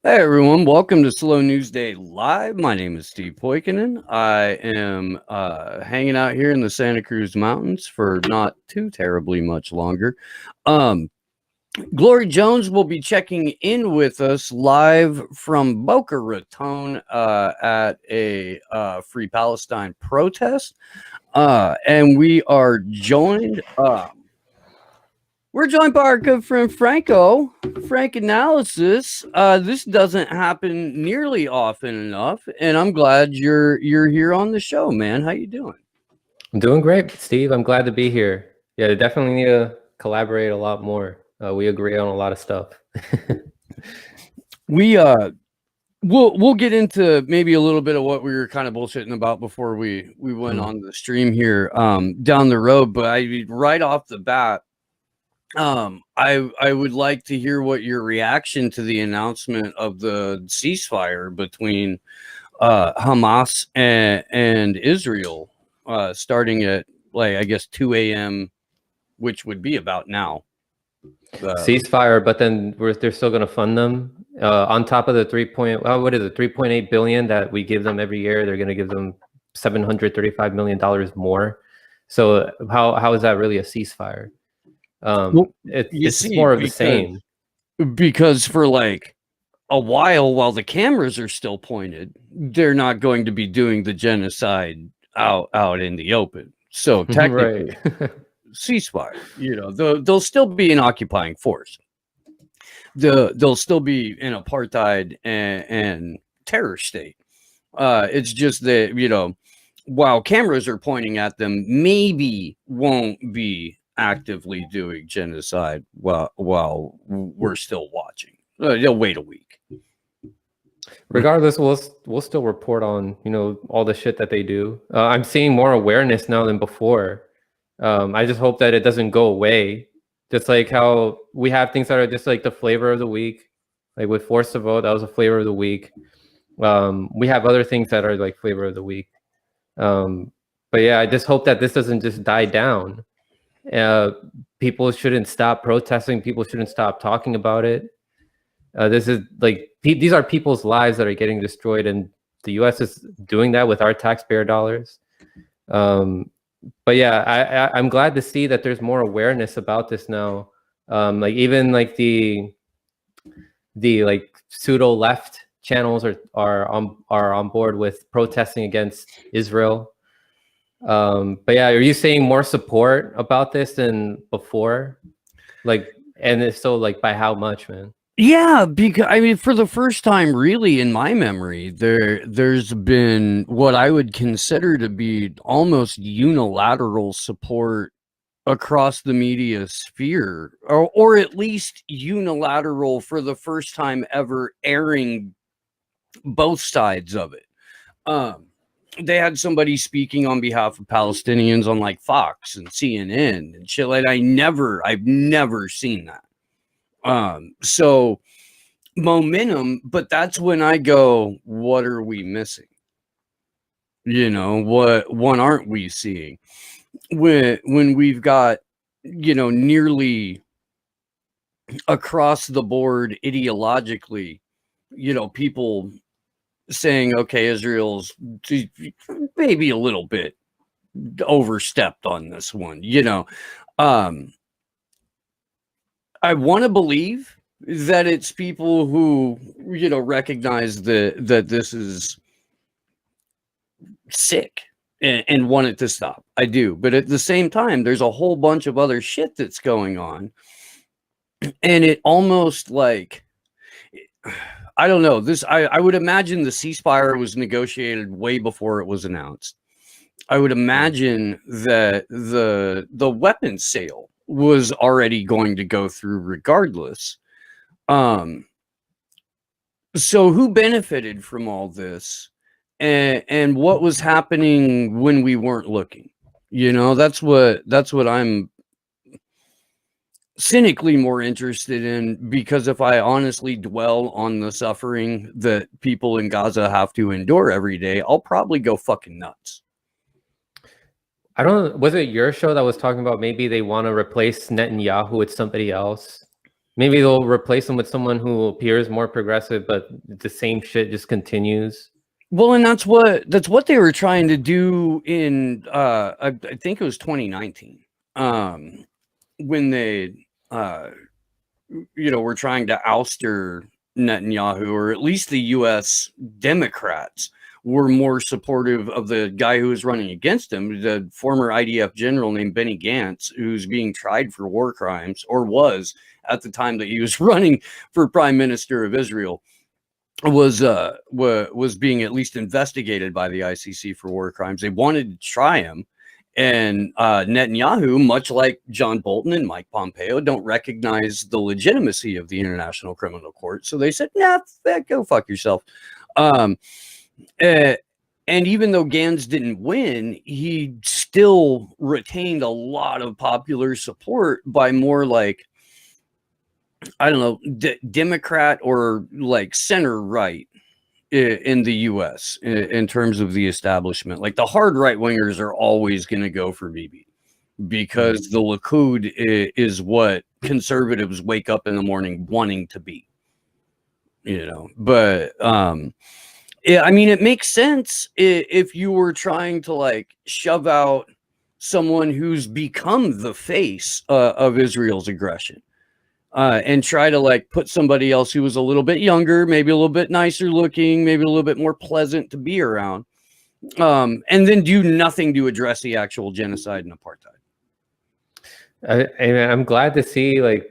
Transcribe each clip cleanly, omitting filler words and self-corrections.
Hey everyone, welcome to Slow News Day Live. My name is Steve Poikinen. I am hanging out here in the Santa Cruz Mountains for not too terribly much longer. Glory Jones will be checking in with us live from Boca Raton at a Free Palestine protest. And we are joined... We're joined by our good friend Franco. Frank Analysis. This doesn't happen nearly often enough, and I'm glad you're here on the show, man. How you doing? I'm doing great, Steve. I'm glad to be here. Yeah, definitely need to collaborate a lot more. We agree on a lot of stuff. We'll get into maybe a little bit of what we were kind of bullshitting about before we went on the stream here down the road, but right off the bat. I would like to hear what your reaction to the announcement of the ceasefire between Hamas and Israel starting at I guess 2 a.m., which would be about now. Ceasefire, but then they're still going to fund them on top of the 3.8 billion that we give them every year. They're going to give them $735 million more. So how is that really a ceasefire? It's more of the same. Because for a while the cameras are still pointed, they're not going to be doing the genocide out in the open. So technically, right. Ceasefire. They'll still be an occupying force. They'll still be an apartheid and terror state. It's just that while cameras are pointing at them, maybe won't be actively doing genocide while we're still watching. They'll wait a week. Regardless, we'll still report on all the shit that they do. I'm seeing more awareness now than before. I just hope that it doesn't go away. Just like how we have things that are just like the flavor of the week, like with Force to Vote, that was a flavor of the week. We have other things that are like flavor of the week. But yeah, I just hope that this doesn't just die down. People shouldn't stop protesting. People shouldn't stop talking about it. This is these are people's lives that are getting destroyed, and the U.S. is doing that with our taxpayer dollars. But yeah, I'm glad to see that there's more awareness about this now. Even the pseudo left channels are on board with protesting against Israel. But yeah, are you seeing more support about this than before? And if so, by how much, man? Yeah, because for the first time really in my memory, there's been what I would consider to be almost unilateral support across the media sphere, or at least unilateral for the first time ever airing both sides of it. They had somebody speaking on behalf of Palestinians on Fox and CNN and shit like that. I've never seen that. So momentum, but that's when I go, what are we missing? What aren't we seeing? When we've got, nearly across the board ideologically, people saying, okay, Israel's maybe a little bit overstepped on this one. I want to believe that it's people who, recognize that this is sick and want it to stop. I do. But at the same time, there's a whole bunch of other shit that's going on. And it almost I don't know. I would imagine the ceasefire was negotiated way before it was announced. I would imagine that the weapons sale was already going to go through regardless. So who benefited from all this, and what was happening when we weren't looking? That's what I'm cynically more interested in, because if I honestly dwell on the suffering that people in Gaza have to endure every day, I'll probably go fucking nuts. Was it your show that was talking about maybe they want to replace Netanyahu with somebody else? Maybe they'll replace them with someone who appears more progressive, but the same shit just continues. Well, and that's what they were trying to do in I think it was 2019, when they were trying to ouster Netanyahu, or at least the U.S. Democrats were more supportive of the guy who was running against him, the former IDF general named Benny Gantz, who's being tried for war crimes, or was at the time that he was running for prime minister of Israel, was being at least investigated by the ICC for war crimes. They wanted to try him, and Netanyahu, much like John Bolton and Mike Pompeo, don't recognize the legitimacy of the International Criminal Court. So they said, "Nah, go fuck yourself." And even though Gantz didn't win, he still retained a lot of popular support by more like, I don't know, Democrat or like center right in the U.S. in terms of the establishment. Like the hard right wingers are always going to go for Bibi, because the Likud is what conservatives wake up in the morning wanting to be, But yeah, I mean, it makes sense if you were trying to like shove out someone who's become the face of Israel's aggression. And try to like put somebody else who was a little bit younger, maybe a little bit nicer looking, maybe a little bit more pleasant to be around, and then do nothing to address the actual genocide and apartheid. I'm glad to see like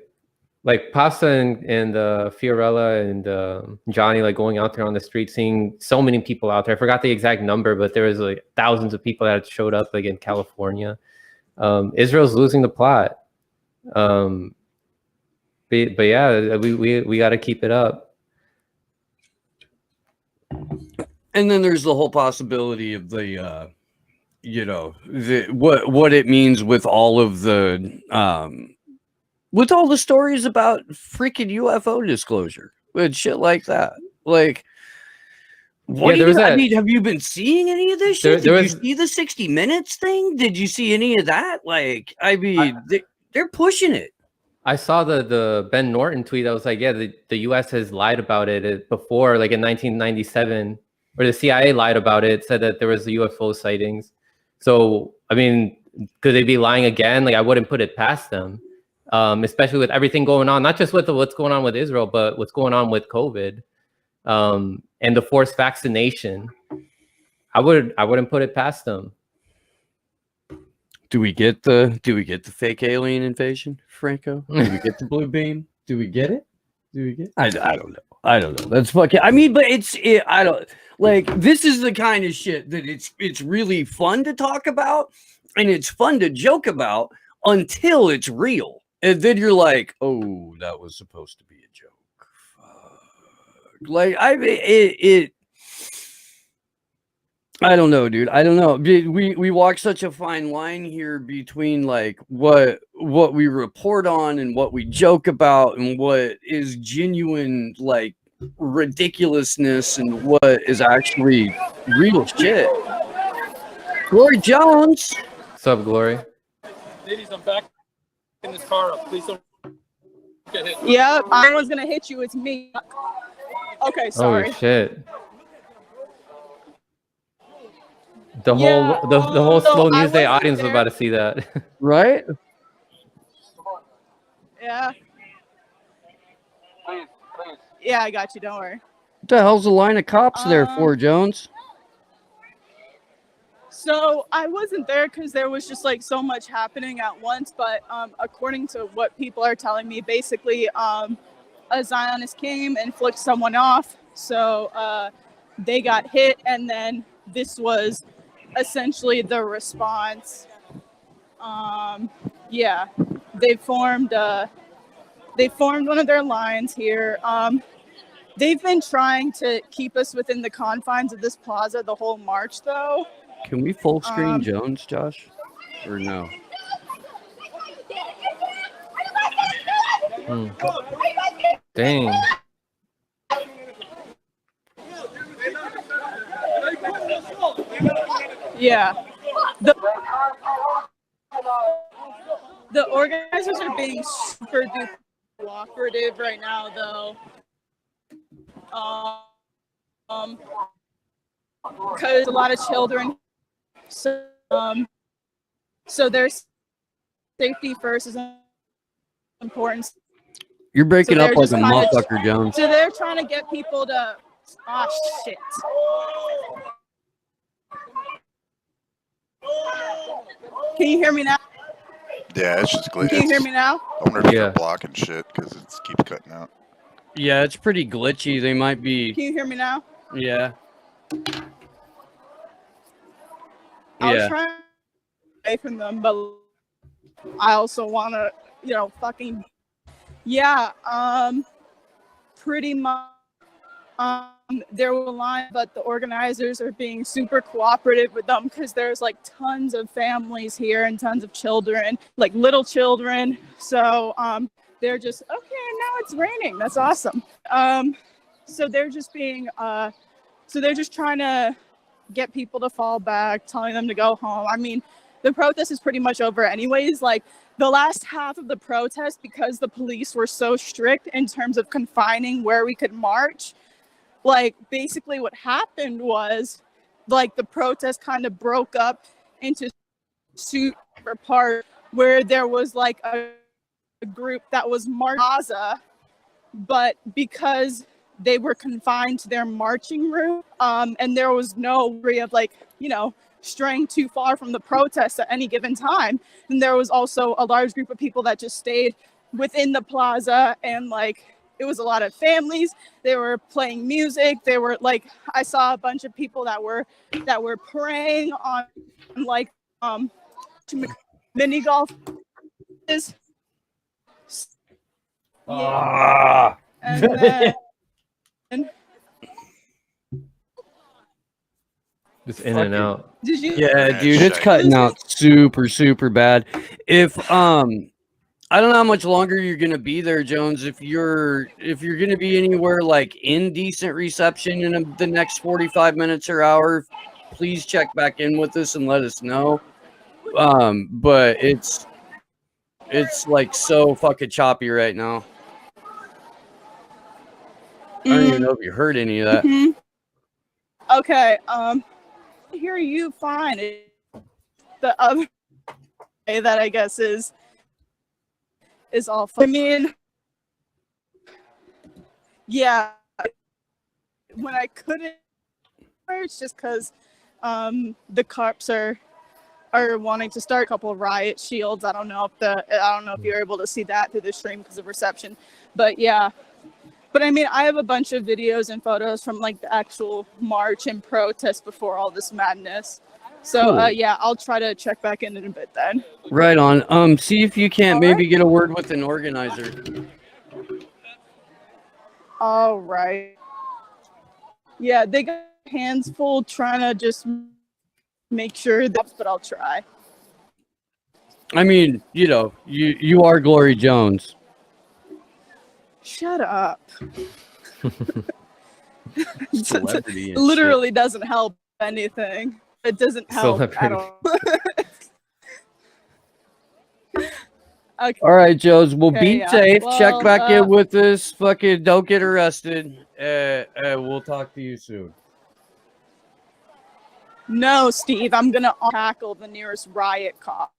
Pasta and Fiorella and Johnny like going out there on the street, seeing so many people out there. I forgot the exact number, but there was like thousands of people that showed up like in California. Israel's losing the plot. But yeah, we got to keep it up. And then there's the whole possibility of the what it means with all of the with all the stories about freaking UFO disclosure with shit like that. Like, what I mean, have you been seeing any of this shit? Did you see the 60 Minutes thing? Did you see any of that? Like, I mean, they're pushing it. I saw the Ben Norton tweet that was like, yeah, the U.S. has lied about it before, like in 1997, or the CIA lied about it, said that there was UFO sightings. So, I mean, could they be lying again? Like, I wouldn't put it past them, especially with everything going on, not just with what's going on with Israel, but what's going on with COVID and the forced vaccination. I wouldn't put it past them. Do we get the fake alien invasion, Franco? Do we get the blue beam? Do we get it? I don't know. That's fucking. I mean, but I don't like. This is the kind of shit that it's really fun to talk about, and it's fun to joke about until it's real, and then you're like, oh, that was supposed to be a joke. Fuck. Like I don't know, dude. I don't know. We walk such a fine line here between like what we report on and what we joke about and what is genuine like ridiculousness and what is actually real shit. Glory Jones. What's up, Glory? Ladies, I'm back in this car up. Please don't get hit. Yeah, I was gonna hit you. It's me. Okay, sorry. Oh shit. The whole Slow News Day audience was about to see that. Right? Yeah. Please. Yeah, I got you. Don't worry. What the hell's the line of cops there for, Jones? So I wasn't there because there was just like so much happening at once. But according to what people are telling me, basically a Zionist came and flicked someone off. So they got hit, and then this was essentially the response. Yeah, they formed one of their lines here. They've been trying to keep us within the confines of this plaza the whole march, though. Can we full screen Jones, Josh? Or no? Dang. Yeah. The organizers are being super duper cooperative right now, though. Because a lot of children, so their safety first is important. You're breaking So up they're like a just trying to- motherfucker, Jones. So they're trying to get people to. Oh shit. Can you hear me now? Yeah, it's just glitch. Can you hear me now? I wonder if Yeah. they're blocking shit because it keeps cutting out. Yeah, it's pretty glitchy. They might be. Can you hear me now? Yeah. I was Yeah. trying to away from them, but I also want to, fucking. Yeah. Pretty much. There were a line, but the organizers are being super cooperative with them because there's like tons of families here and tons of children, like little children. So they're just okay. Now it's raining. That's awesome. So they're just being so they're just trying to get people to fall back, telling them to go home. I mean, the protest is pretty much over anyways. Like the last half of the protest, because the police were so strict in terms of confining where we could march. Like basically what happened was like the protest kind of broke up into super part where there was like a group that was Gaza, but because they were confined to their marching route, and there was no way of like, straying too far from the protest at any given time. And there was also a large group of people that just stayed within the plaza, and like it was a lot of families. They were playing music. They were like, I saw a bunch of people that were praying on like mini golf. Yeah. And then Just in and out. did you? Yeah, dude, it's cutting out super, super bad. If I don't know how much longer you're gonna be there, Jones. If you're gonna be anywhere like in decent reception in the next 45 minutes or hour, please check back in with us and let us know. But it's like so fucking choppy right now. I don't even know if you heard any of that. Mm-hmm. Okay. I hear you fine. The other way that I guess is all fun. I mean, yeah. When I couldn't, it's just because the cops are wanting to start a couple of riot shields. I don't know if you're able to see that through the stream because of reception, but yeah. But I mean, I have a bunch of videos and photos from like the actual march and protest before all this madness. So Cool. yeah, I'll try to check back in a bit then. Right on. See if you can't All maybe right. get a word with an organizer. All right. Yeah, they got hands full trying to just make sure that, but I'll try. I mean, you are Glory Jones. Shut up. Celebrity. It literally doesn't help anything. It doesn't help at all. Okay. All right, Joes. Well, Okay, be yeah. safe. Check Well, back in with us. Fucking don't get arrested. We'll talk to you soon. No, Steve, I'm gonna tackle the nearest riot cop.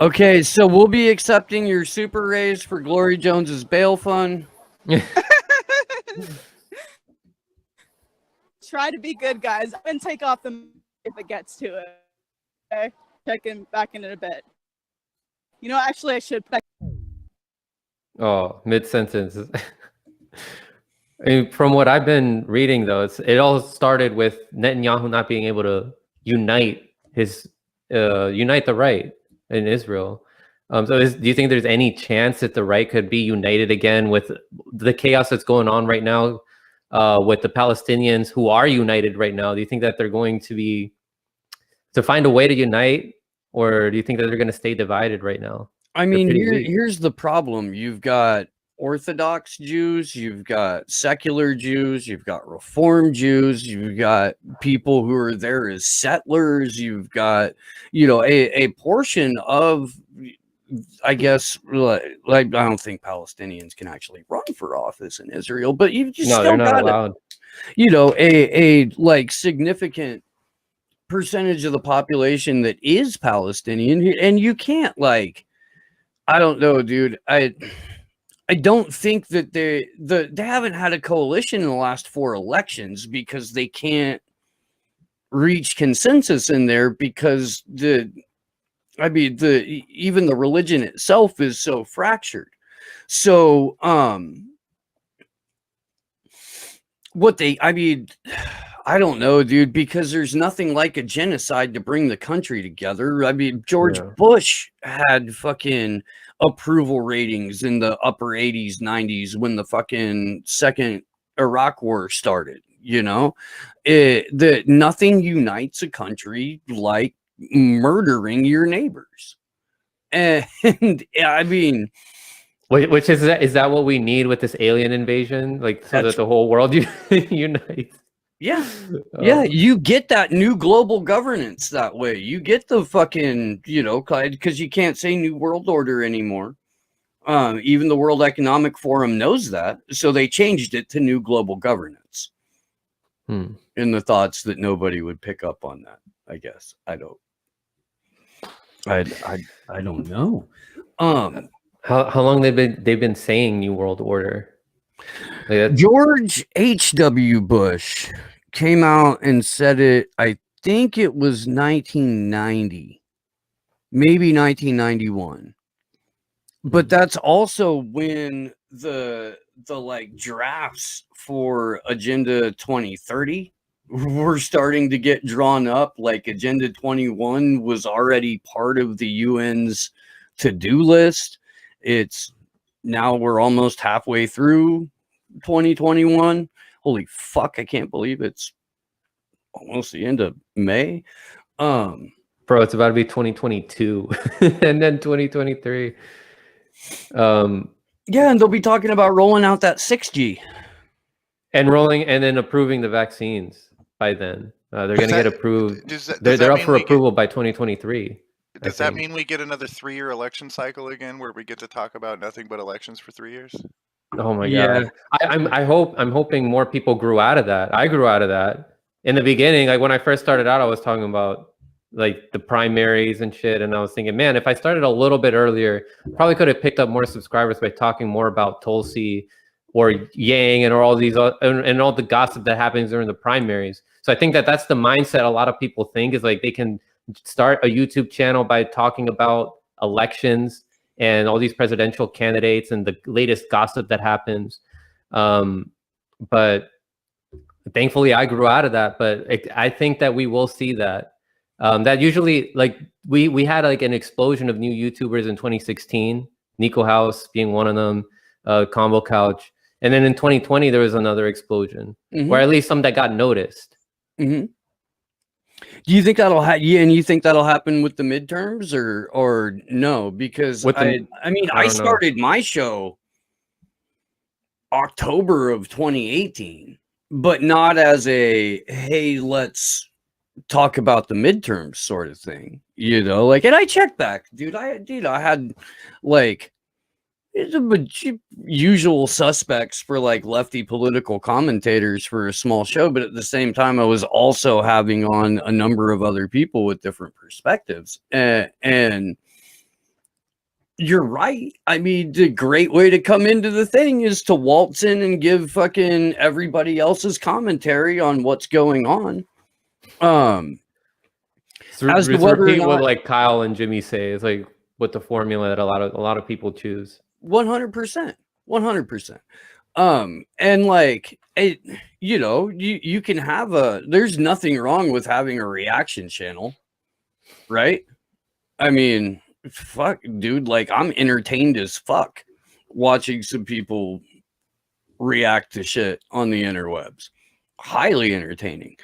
Okay, so we'll be accepting your super raise for Glory Jones's bail fund. Try to be good, guys. I'm gonna take off the if it gets to it. Okay, checking back in a bit. Actually, I should. Oh, mid-sentence. From what I've been reading, though, it all started with Netanyahu not being able to unite the right in Israel. Do you think there's any chance that the right could be united again with the chaos that's going on right now with the Palestinians who are united right now? Do you think that they're going to find a way to unite, or do you think that they're going to stay divided right now? I mean, here's the problem. You've got Orthodox Jews, you've got secular Jews, you've got Reform Jews, you've got people who are there as settlers, you've got, a portion of I guess like I don't think Palestinians can actually run for office in Israel, but you just No, still they're not got allowed. a like significant percentage of the population that is Palestinian, and you can't like, I don't know, dude. I don't think that they haven't had a coalition in the last 4 elections because they can't reach consensus in there because even the religion itself is so fractured. So I don't know, dude, because there's nothing like a genocide to bring the country together. I mean, George Bush had fucking approval ratings in the upper 80s, 90s when the fucking second Iraq war started, you know? That nothing unites a country like murdering your neighbors. And I mean, Which is that what we need with this alien invasion? Like, so that the whole world unites. Yeah. Yeah, you get that new global governance that way. You get the fucking, because you can't say New World Order anymore. Even the World Economic Forum knows that. So they changed it to New Global Governance. In the thoughts that nobody would pick up on that, I guess. I don't know. How long they've been saying New World Order? Like George H.W. Bush came out and said it, I think it was 1990, maybe 1991. But that's also when the like drafts for Agenda 2030 were starting to get drawn up. Like Agenda 21 was already part of the UN's to-do list. It's now we're almost halfway through 2021. Holy fuck, I can't believe it's almost the end of May. Bro, it's about to be 2022 and then 2023. Yeah, and they'll be talking about rolling out that 6G. And then approving the vaccines by then. They're going to get approved. They're up for approval by 2023. Does that mean we get another 3-year election cycle again where we get to talk about nothing but elections for 3 years? Oh my God. I'm hoping more people grew out of that. I grew out of that. In the beginning, like when I first started out, I was talking about like the primaries and shit. And I was thinking, man, if I started a little bit earlier, probably could have picked up more subscribers by talking more about Tulsi or Yang and all these and all the gossip that happens during the primaries. So I think that's the mindset a lot of people think is like they can start a YouTube channel by talking about elections and all these presidential candidates and the latest gossip that happens. But thankfully I grew out of that, but I think that we will see that. That usually, like we had like an explosion of new YouTubers in 2016, Nico House being one of them, Combo Couch. And then in 2020, there was another explosion, or at least some that got noticed. Do you think that'll and you think that'll happen with the midterms or no? Because I started my show October of 2018, but not as a, hey, let's talk about the midterms sort of thing, like, and I checked back, dude. I had like usual suspects for like lefty political commentators for a small show, but at the same time I was also having on a number of other people with different perspectives, and you're right. I mean, the great way to come into the thing is to waltz in and give fucking everybody else's commentary on what's going on. As to repeat what like Kyle and Jimmy say is like what the formula that a lot of people choose. 100%. And like it, you can have there's nothing wrong with having a reaction channel, right? I mean, fuck, dude, like I'm entertained as fuck watching some people react to shit on the interwebs. Highly entertaining.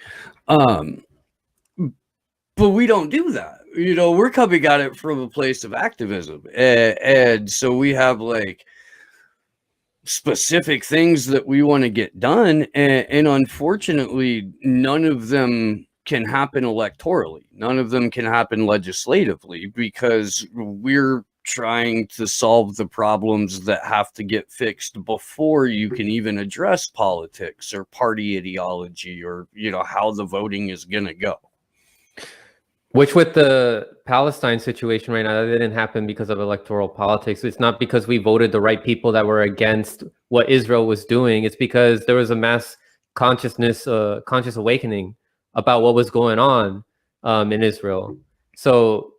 But we don't do that. We're coming at it from a place of activism. And so we have like specific things that we want to get done. And unfortunately, none of them can happen electorally. None of them can happen legislatively because we're trying to solve the problems that have to get fixed before you can even address politics or party ideology or, you know, how the voting is going to go. Which with the Palestine situation right now, that didn't happen because of electoral politics. It's not because we voted the right people that were against what Israel was doing. It's because there was a mass conscious awakening about what was going on in Israel. So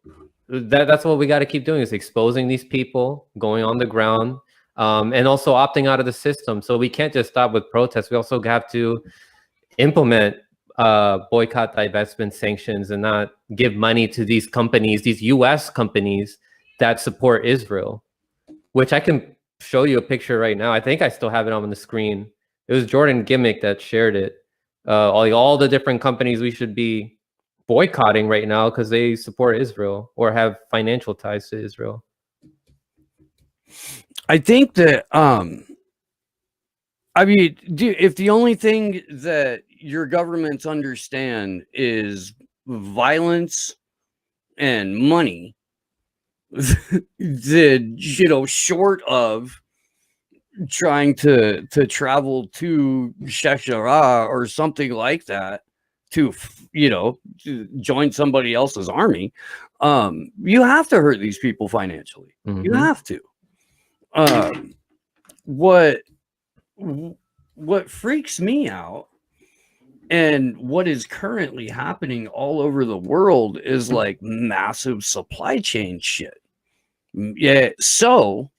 that's what we got to keep doing, is exposing these people, going on the ground, and also opting out of the system. So we can't just stop with protests. We also have to implement boycott, divestment, sanctions, and not give money to these companies, these US companies that support Israel, which I can show you a picture right now. I think I still have it on the screen. It was Jordan Gimmick that shared it. All the different companies we should be boycotting right now because they support Israel or have financial ties to Israel. I think that, I mean, if the only thing that your governments understand is violence and money, then, you know, short of trying to travel to Sheshara or something like that to, you know, to join somebody else's army, you have to hurt these people financially. You have to. What freaks me out and what is currently happening all over the world is like massive supply chain shit. Yeah, so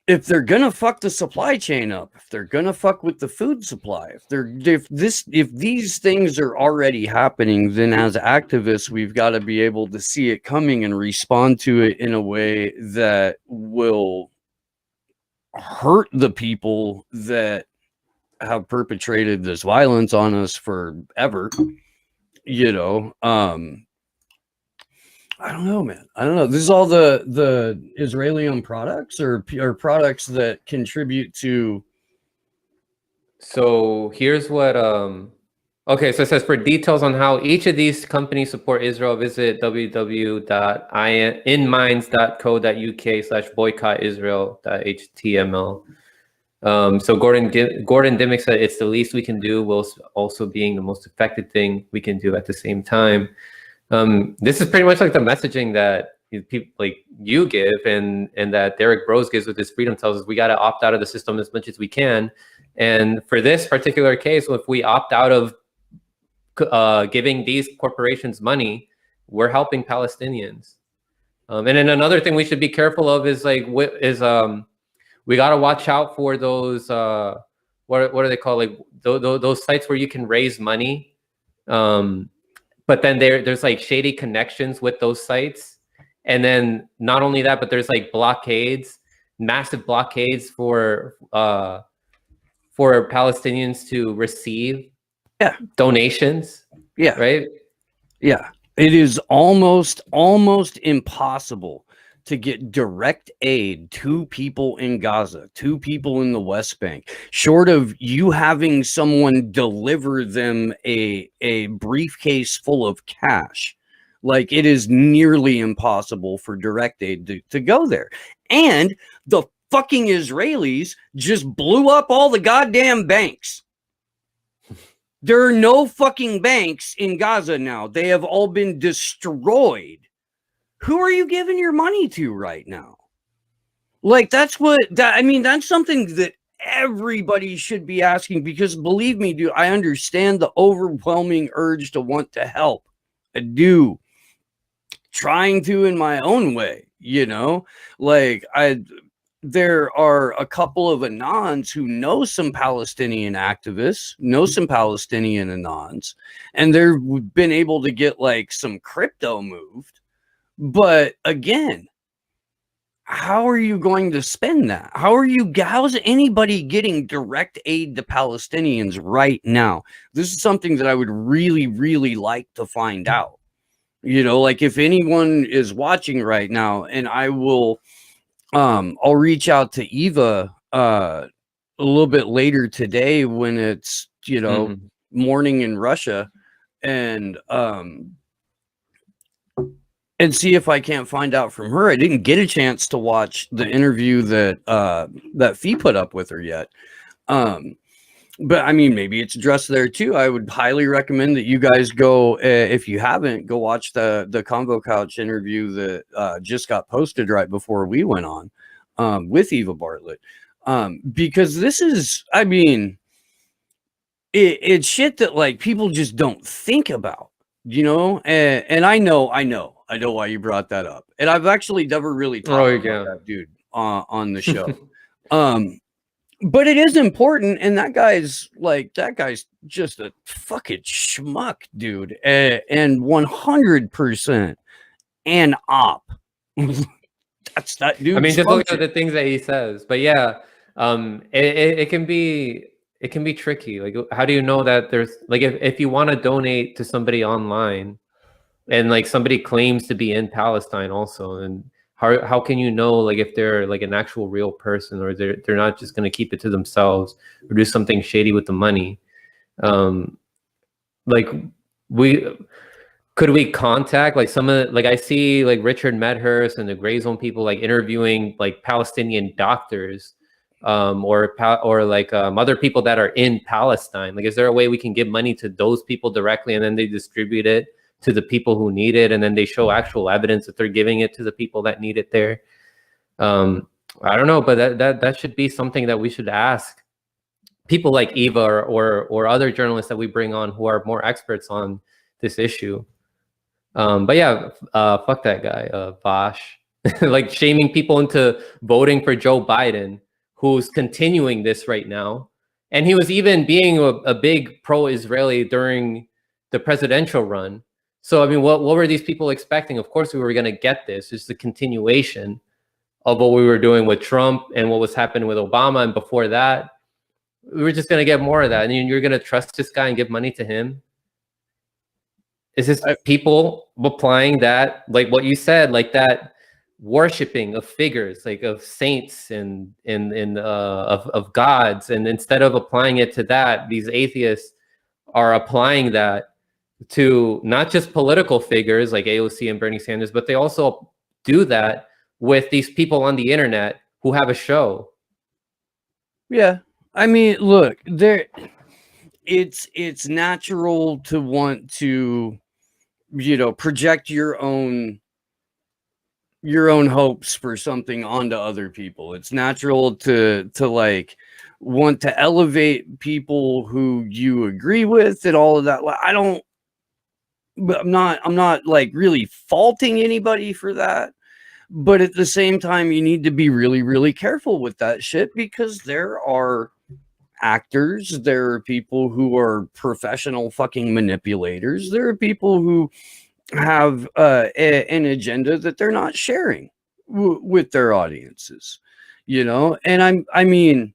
if they're gonna fuck the supply chain up, if they're gonna fuck with the food supply, if these things are already happening, then as activists, we've got to be able to see it coming and respond to it in a way that will hurt the people that have perpetrated this violence on us forever. You know, I don't know, man. I don't know. This is all the Israeli products or products that contribute to. So here's what okay, so it says, for details on how each of these companies support Israel, visit www.inminds.co.uk/boycottisrael.html. So Gordon Dimmick said it's the least we can do, while also being the most effective thing we can do at the same time. This is pretty much like the messaging that people like you give and that Derek Bros gives with his Freedom tells us we got to opt out of the system as much as we can. And for this particular case, if we opt out of giving these corporations money, we're helping Palestinians. And then another thing we should be careful of is like we got to watch out for those what are they called, like those sites where you can raise money, but then there's like shady connections with those sites. And then not only that, but there's like blockades, massive blockades for Palestinians to receive donations. Yeah. Right. Yeah. It is almost impossible to get direct aid to people in Gaza, to people in the West Bank, short of you having someone deliver them a briefcase full of cash. Like, it is nearly impossible for direct aid to go there. And the fucking Israelis just blew up all the goddamn banks. There are no fucking banks in Gaza now. They have all been destroyed. Who are you giving your money to right now? Like, that's something that everybody should be asking, because believe me, dude, I understand the overwhelming urge to want to help. I do. Trying to in my own way, you know, like there are a couple of Anons who know some Palestinian activists, know some Palestinian Anons, and they've been able to get like some crypto moved. But again, how are you going to spend that? How's anybody getting direct aid to Palestinians right now? This is something that I would really, really like to find out. You know, like if anyone is watching right now, and I will, I'll reach out to Eva a little bit later today when it's, you know, morning in Russia, and and see if I can't find out from her. I didn't get a chance to watch the interview that Fee put up with her yet. But I mean, maybe it's addressed there too. I would highly recommend that you guys go, if you haven't, go watch the Convo Couch interview that just got posted right before we went on with Eva Bartlett. Because this is, I mean, it's shit that like people just don't think about, you know? And I know why you brought that up. And I've actually never really talked about that dude on the show. But it is important, and that guy's just a fucking schmuck, dude, and 100% an op. That's that dude. I mean, just look at the things that he says. But yeah, it can be tricky. Like, how do you know that there's like if you want to donate to somebody online, and like somebody claims to be in Palestine also, and how can you know like if they're like an actual real person, or they're not just going to keep it to themselves or do something shady with the money? Like could we contact like some of like I see like Richard Medhurst and the Gray Zone people like interviewing like Palestinian doctors or other people that are in Palestine? Like, is there a way we can give money to those people directly and then they distribute it to the people who need it, and then they show actual evidence that they're giving it to the people that need it there? I don't know, but that should be something that we should ask people like Eva or other journalists that we bring on who are more experts on this issue. But yeah, fuck that guy, Vosh. Like shaming people into voting for Joe Biden, who's continuing this right now. And he was even being a big pro-Israeli during the presidential run. So, I mean, what were these people expecting? Of course, we were going to get this. It's the continuation of what we were doing with Trump and what was happening with Obama. And before that, we were just going to get more of that. And you're going to trust this guy and give money to him? Is this people applying that, like what you said, like that worshiping of figures, like of saints and of gods, and instead of applying it to that, these atheists are applying that to not just political figures like AOC and Bernie Sanders, but they also do that with these people on the internet who have a show. Yeah, I mean, look, it's natural to want to, you know, project your own hopes for something onto other people. It's natural to like want to elevate people who you agree with and all of that. I'm not like really faulting anybody for that. But at the same time, you need to be really, really careful with that shit, because there are actors, there are people who are professional fucking manipulators, there are people who have an agenda that they're not sharing with their audiences, you know. And I mean,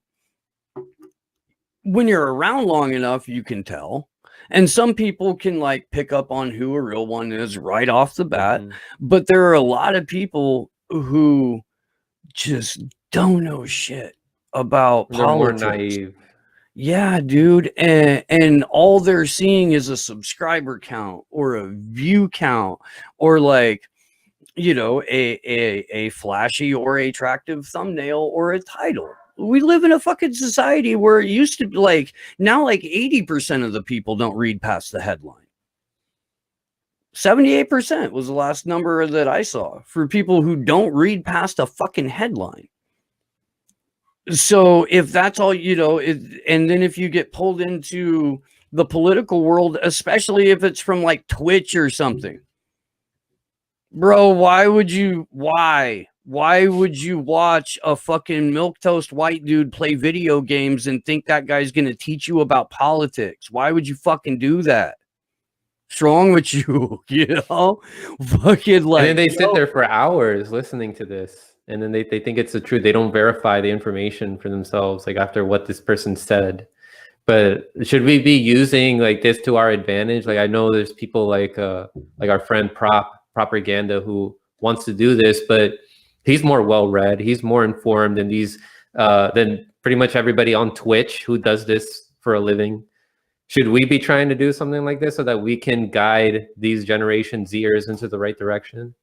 when you're around long enough, you can tell. And some people can like pick up on who a real one is right off the bat. But there are a lot of people who just don't know shit about politics. More naive. Yeah, dude. And all they're seeing is a subscriber count or a view count or like, you know, a flashy or attractive thumbnail or a title. We live in a fucking society where it used to be like, now like 80% of the people don't read past the headline. 78% was the last number that I saw for people who don't read past a fucking headline. So if that's all, you know, and then if you get pulled into the political world, especially if it's from like Twitch or something, bro, why would you watch a fucking milquetoast white dude play video games and think that guy's going to teach you about politics? Why would you fucking do that? What's wrong with you? You know, fucking like. And then they sit there for hours listening to this, and then they think it's the truth. They don't verify the information for themselves, like after what this person said. But should we be using like this to our advantage? Like, I know there's people like our friend Propaganda who wants to do this, but he's more well-read, he's more informed than than pretty much everybody on Twitch who does this for a living. Should we be trying to do something like this so that we can guide these Generation Zers into the right direction?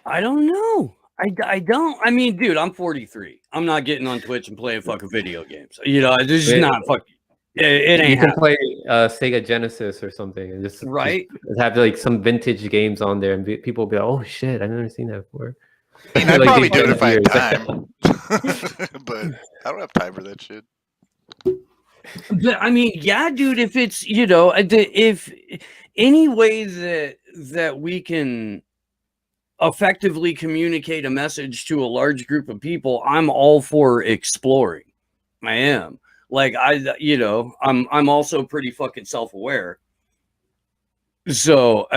I don't know. I don't. I mean, dude, I'm 43. I'm not getting on Twitch and playing fucking video games. You know, this is not fucking. It You ain't can happening. play Sega Genesis or something, and just Right? have like some vintage games on there, and people will be like, "Oh shit, I've never seen that before." I mean, I'd Like, probably these do it if I had years. time, but I don't have time for that shit. But I mean, yeah, dude. If it's if any way that we can effectively communicate a message to a large group of people, I'm all for exploring. I am. Like I'm also pretty fucking self-aware. So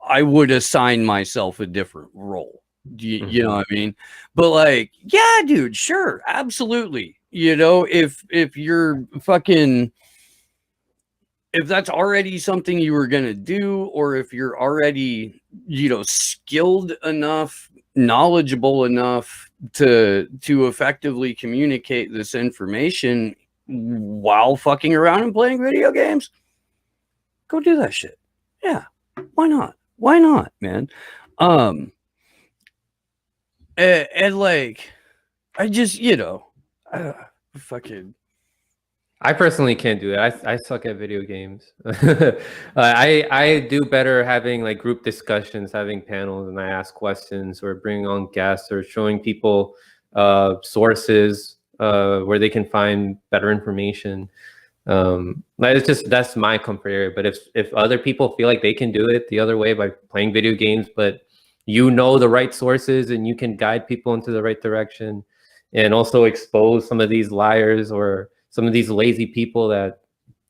I would assign myself a different role. You know what I mean? But like, yeah, dude, sure, absolutely. You know, if you're fucking, if that's already something you were gonna do, or if you're already, skilled enough, knowledgeable enough to effectively communicate this information while fucking around and playing video games, go do that shit. Yeah, why not? Why not, man? And like, I just, fucking. I personally can't do that. I suck at video games. I do better having like group discussions, having panels, and I ask questions or bringing on guests or showing people sources where they can find better information. Like that's my comfort area. But if other people feel like they can do it the other way by playing video games, but the right sources and you can guide people into the right direction, and also expose some of these liars or some of these lazy people that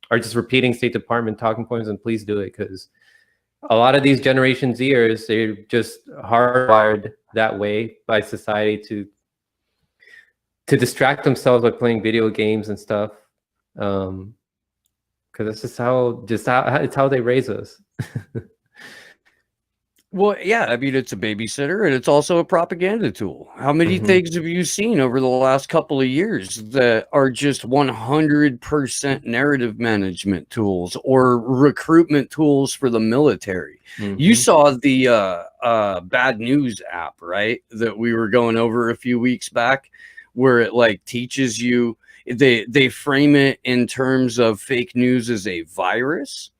are just repeating State Department talking points, and please do it, because a lot of these Generation Zers, they're just hardwired that way by society to distract themselves by playing video games and stuff. Because that's just how it's how they raise us. Well, yeah, I mean, it's a babysitter and it's also a propaganda tool. How many things have you seen over the last couple of years that are just 100% narrative management tools or recruitment tools for the military? You saw the bad news app, right? That we were going over a few weeks back, where it like teaches you, they frame it in terms of fake news as a virus.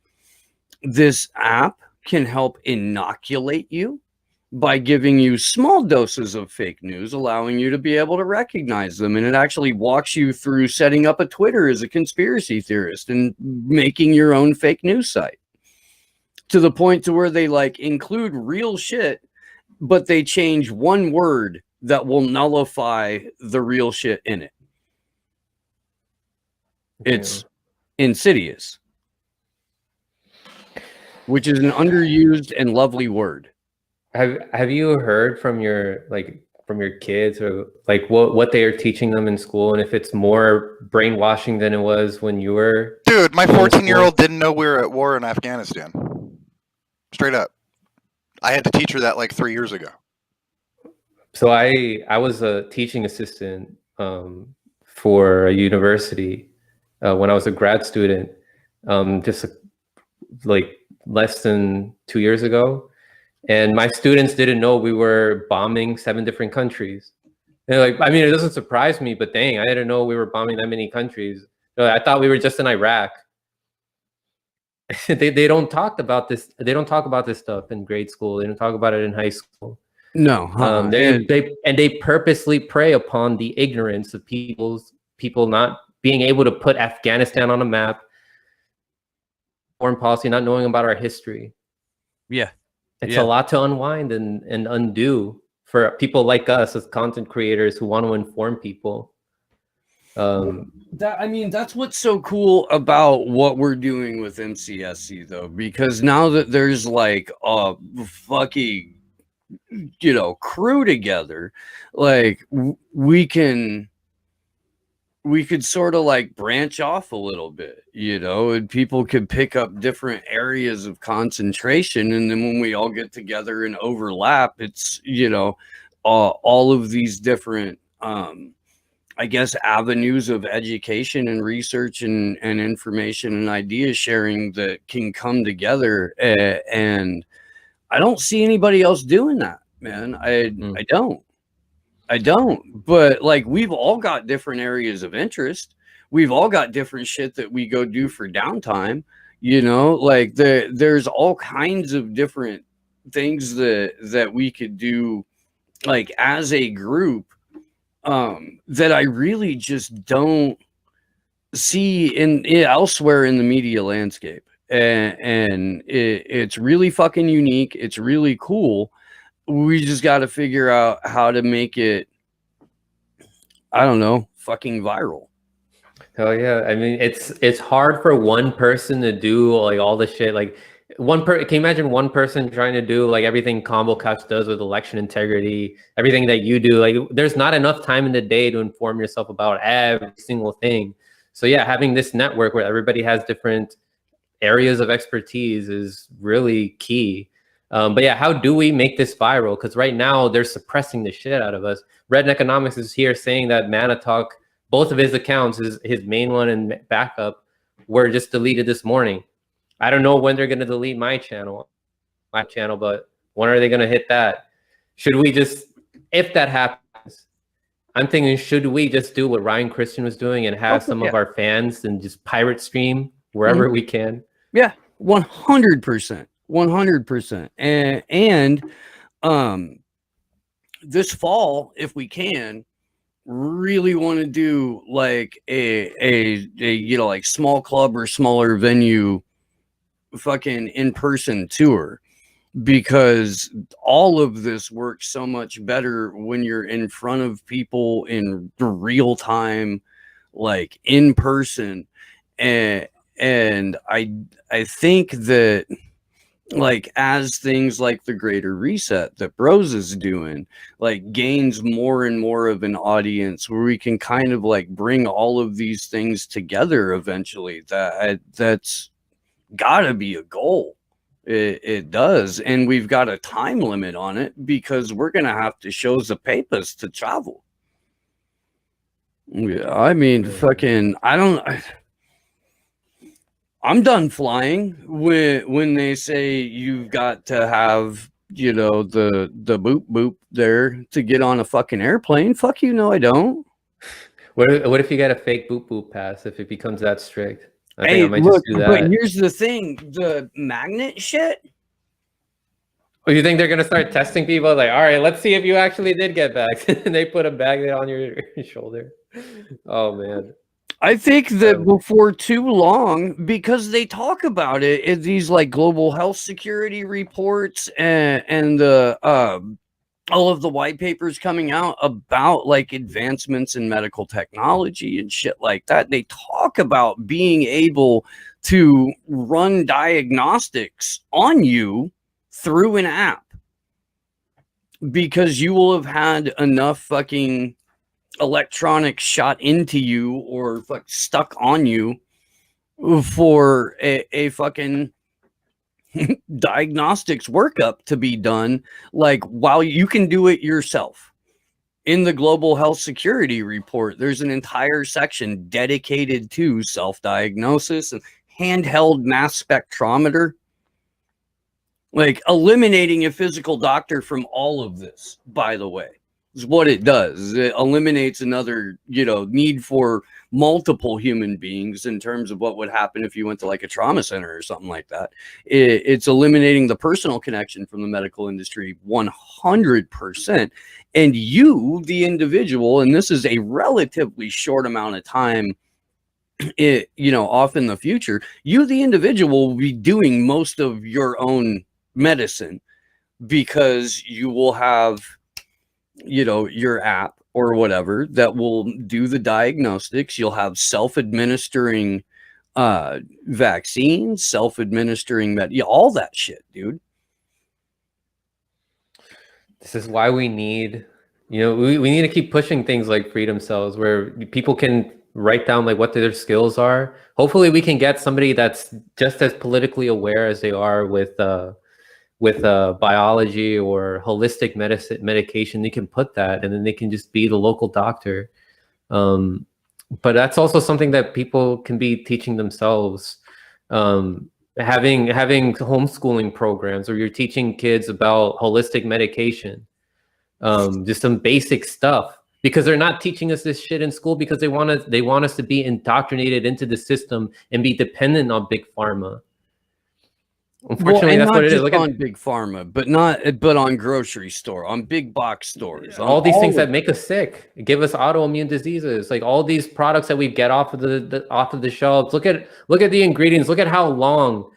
This app can help inoculate you by giving you small doses of fake news, allowing you to be able to recognize them. And it actually walks you through setting up a Twitter as a conspiracy theorist and making your own fake news site, to the point to where they like include real shit, but they change one word that will nullify the real shit in it. It's insidious, which is an underused and lovely word. Have you heard from your kids, or like what they are teaching them in school, and if it's more brainwashing than it was when you were? Dude, my 14-year-old didn't know we were at war in Afghanistan. Straight up. I had to teach her that like 3 years ago. So I was a teaching assistant for a university when I was a grad student, just like less than 2 years ago. And my students didn't know we were bombing 7 different countries. And like, I mean, it doesn't surprise me, but dang, I didn't know we were bombing that many countries. I thought we were just in Iraq. They don't talk about this. They don't talk about this stuff in grade school. They don't talk about it in high school. No, they purposely prey upon the ignorance of people not being able to put Afghanistan on a map, foreign policy, not knowing about our history. Yeah. It's a lot to unwind and undo for people like us as content creators who want to inform people. That's what's so cool about what we're doing with MCSC, though, because now that there's like a fucking, crew together, like we could sort of like branch off a little bit, and people could pick up different areas of concentration. And then when we all get together and overlap, it's, all of these different, I guess, avenues of education and research and information and idea sharing that can come together. And I don't see anybody else doing that, man. I don't. But like, we've all got different areas of interest. We've all got different shit that we go do for downtime. You know, like there's all kinds of different things that we could do, like as a group, that I really just don't see in elsewhere in the media landscape. And it's really fucking unique. It's really cool. We just got to figure out how to make it, I don't know, fucking viral. Hell yeah. I mean, it's hard for one person to do like all the shit. Like can you imagine one person trying to do like everything Combo Couch does with election integrity, everything that you do? Like there's not enough time in the day to inform yourself about every single thing. So yeah, having this network where everybody has different areas of expertise is really key. But yeah, how do we make this viral? Because right now they're suppressing the shit out of us. Red Economics is here saying that Mana Talk, both of his accounts, his main one and backup, were just deleted this morning. I don't know when they're going to delete my channel, but when are they going to hit that? Should we just, if that happens, I'm thinking, should we just do what Ryan Christian was doing and have some of our fans and just pirate stream wherever we can? Yeah, 100%. 100%. And this fall, if we can, really want to do like a you know, like small club or smaller venue fucking in-person tour, because all of this works so much better when you're in front of people in real time, like in person. And I think that, like, as things like the Greater Reset that Bros is doing, like, gains more and more of an audience, where we can kind of like bring all of these things together eventually, that's gotta be a goal. It does. And we've got a time limit on it, because we're gonna have to show the papers to travel. Yeah, I mean, fucking, I'm done flying when they say you've got to have, you know, the boop boop there to get on a fucking airplane. Fuck you, no, I don't. What if you get a fake boop boop pass if it becomes that strict? I think Hey, I might look, just do that. but here's the thing: the magnet shit. Oh, you think they're gonna start testing people? Like, all right, let's see if you actually did get back. And they put a magnet on your shoulder. Oh man. I think that before too long, because they talk about it in these like global health security reports and the all of the white papers coming out about like advancements in medical technology and shit like that. They talk about being able to run diagnostics on you through an app, because you will have had enough fucking electronics shot into you or like stuck on you for a fucking diagnostics workup to be done, like, while you can do it yourself. In the global health security report, there's an entire section dedicated to self-diagnosis and handheld mass spectrometer, like eliminating a physical doctor from all of this, by the way, is what it does. It eliminates another, you know, need for multiple human beings in terms of what would happen if you went to like a trauma center or something like that. It's eliminating the personal connection from the medical industry 100%. And you, the individual, and this is a relatively short amount of time, you know, off in the future, you, the individual, will be doing most of your own medicine, because you will have, you know, your app or whatever that will do the diagnostics. You'll have self-administering vaccines, self-administering all that shit, dude. This is why we need, you know, we need to keep pushing things like freedom cells, where people can write down like what their skills are. Hopefully we can get somebody that's just as politically aware as they are with biology or holistic medicine, medication. They can put that, and then they can just be the local doctor. But that's also something that people can be teaching themselves. having homeschooling programs, or you're teaching kids about holistic medication, just some basic stuff, because they're not teaching us this shit in school because they want us to be indoctrinated into the system and be dependent on big pharma. Unfortunately, that's what it is. Look on big pharma, but on grocery store, on big box stores, on all these things that make us sick, give us autoimmune diseases, like all these products that we get off of the shelves. Look at the ingredients. Look at how long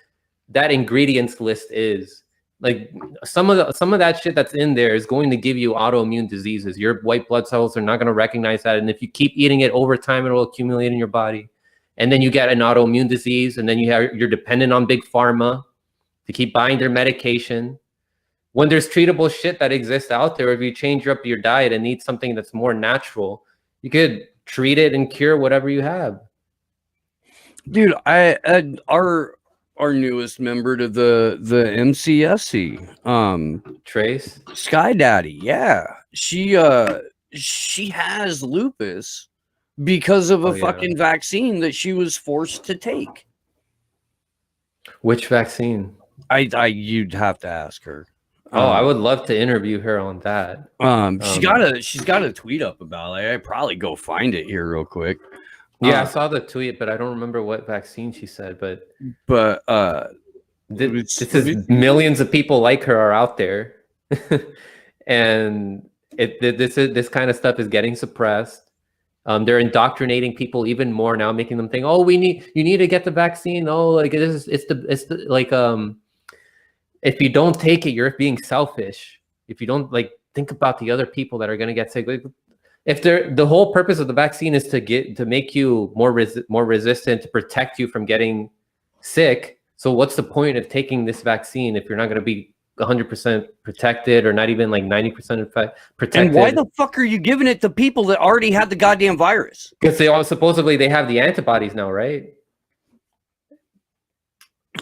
that ingredients list is. Like some of that shit that's in there is going to give you autoimmune diseases. Your white blood cells are not going to recognize that, and if you keep eating it over time, it will accumulate in your body, and then you get an autoimmune disease, and then you're dependent on big pharma to keep buying their medication, when there's treatable shit that exists out there. If you change up your diet and eat something that's more natural, you could treat it and cure whatever you have. Dude, our newest member to the MCSC, Trace, Sky Daddy, yeah, she has lupus because of a fucking vaccine that she was forced to take. Which vaccine? You'd have to ask her. I would love to interview her on that. She's got a tweet up about it. I'd probably go find it here real quick. Yeah, I saw the tweet, but I don't remember what vaccine she said. But this is millions of people like her are out there, and this kind of stuff is getting suppressed. They're indoctrinating people even more now, making them think, "Oh, you need to get the vaccine." Oh, like it's the like if you don't take it, you're being selfish. If you don't think about the other people that are going to get sick. If the whole purpose of the vaccine is to make you more resistant, to protect you from getting sick. So what's the point of taking this vaccine if you're not going to be 100% protected, or not even 90% protected? And why the fuck are you giving it to people that already had the goddamn virus? Because they supposedly have the antibodies now, right?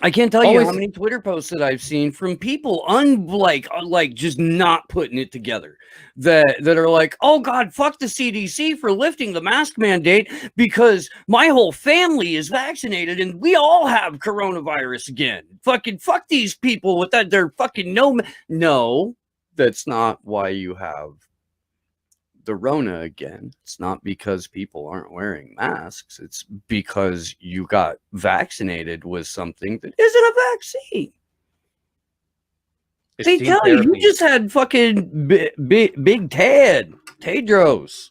I can't tell you how many Twitter posts that I've seen from people just not putting it together, that are like, "Oh God, fuck the CDC for lifting the mask mandate because my whole family is vaccinated and we all have coronavirus again. Fucking fuck these people with that. They're fucking no, that's not why you have the Rona again. It's not because people aren't wearing masks. It's because you got vaccinated with something that isn't a vaccine." They tell you just had fucking big Tedros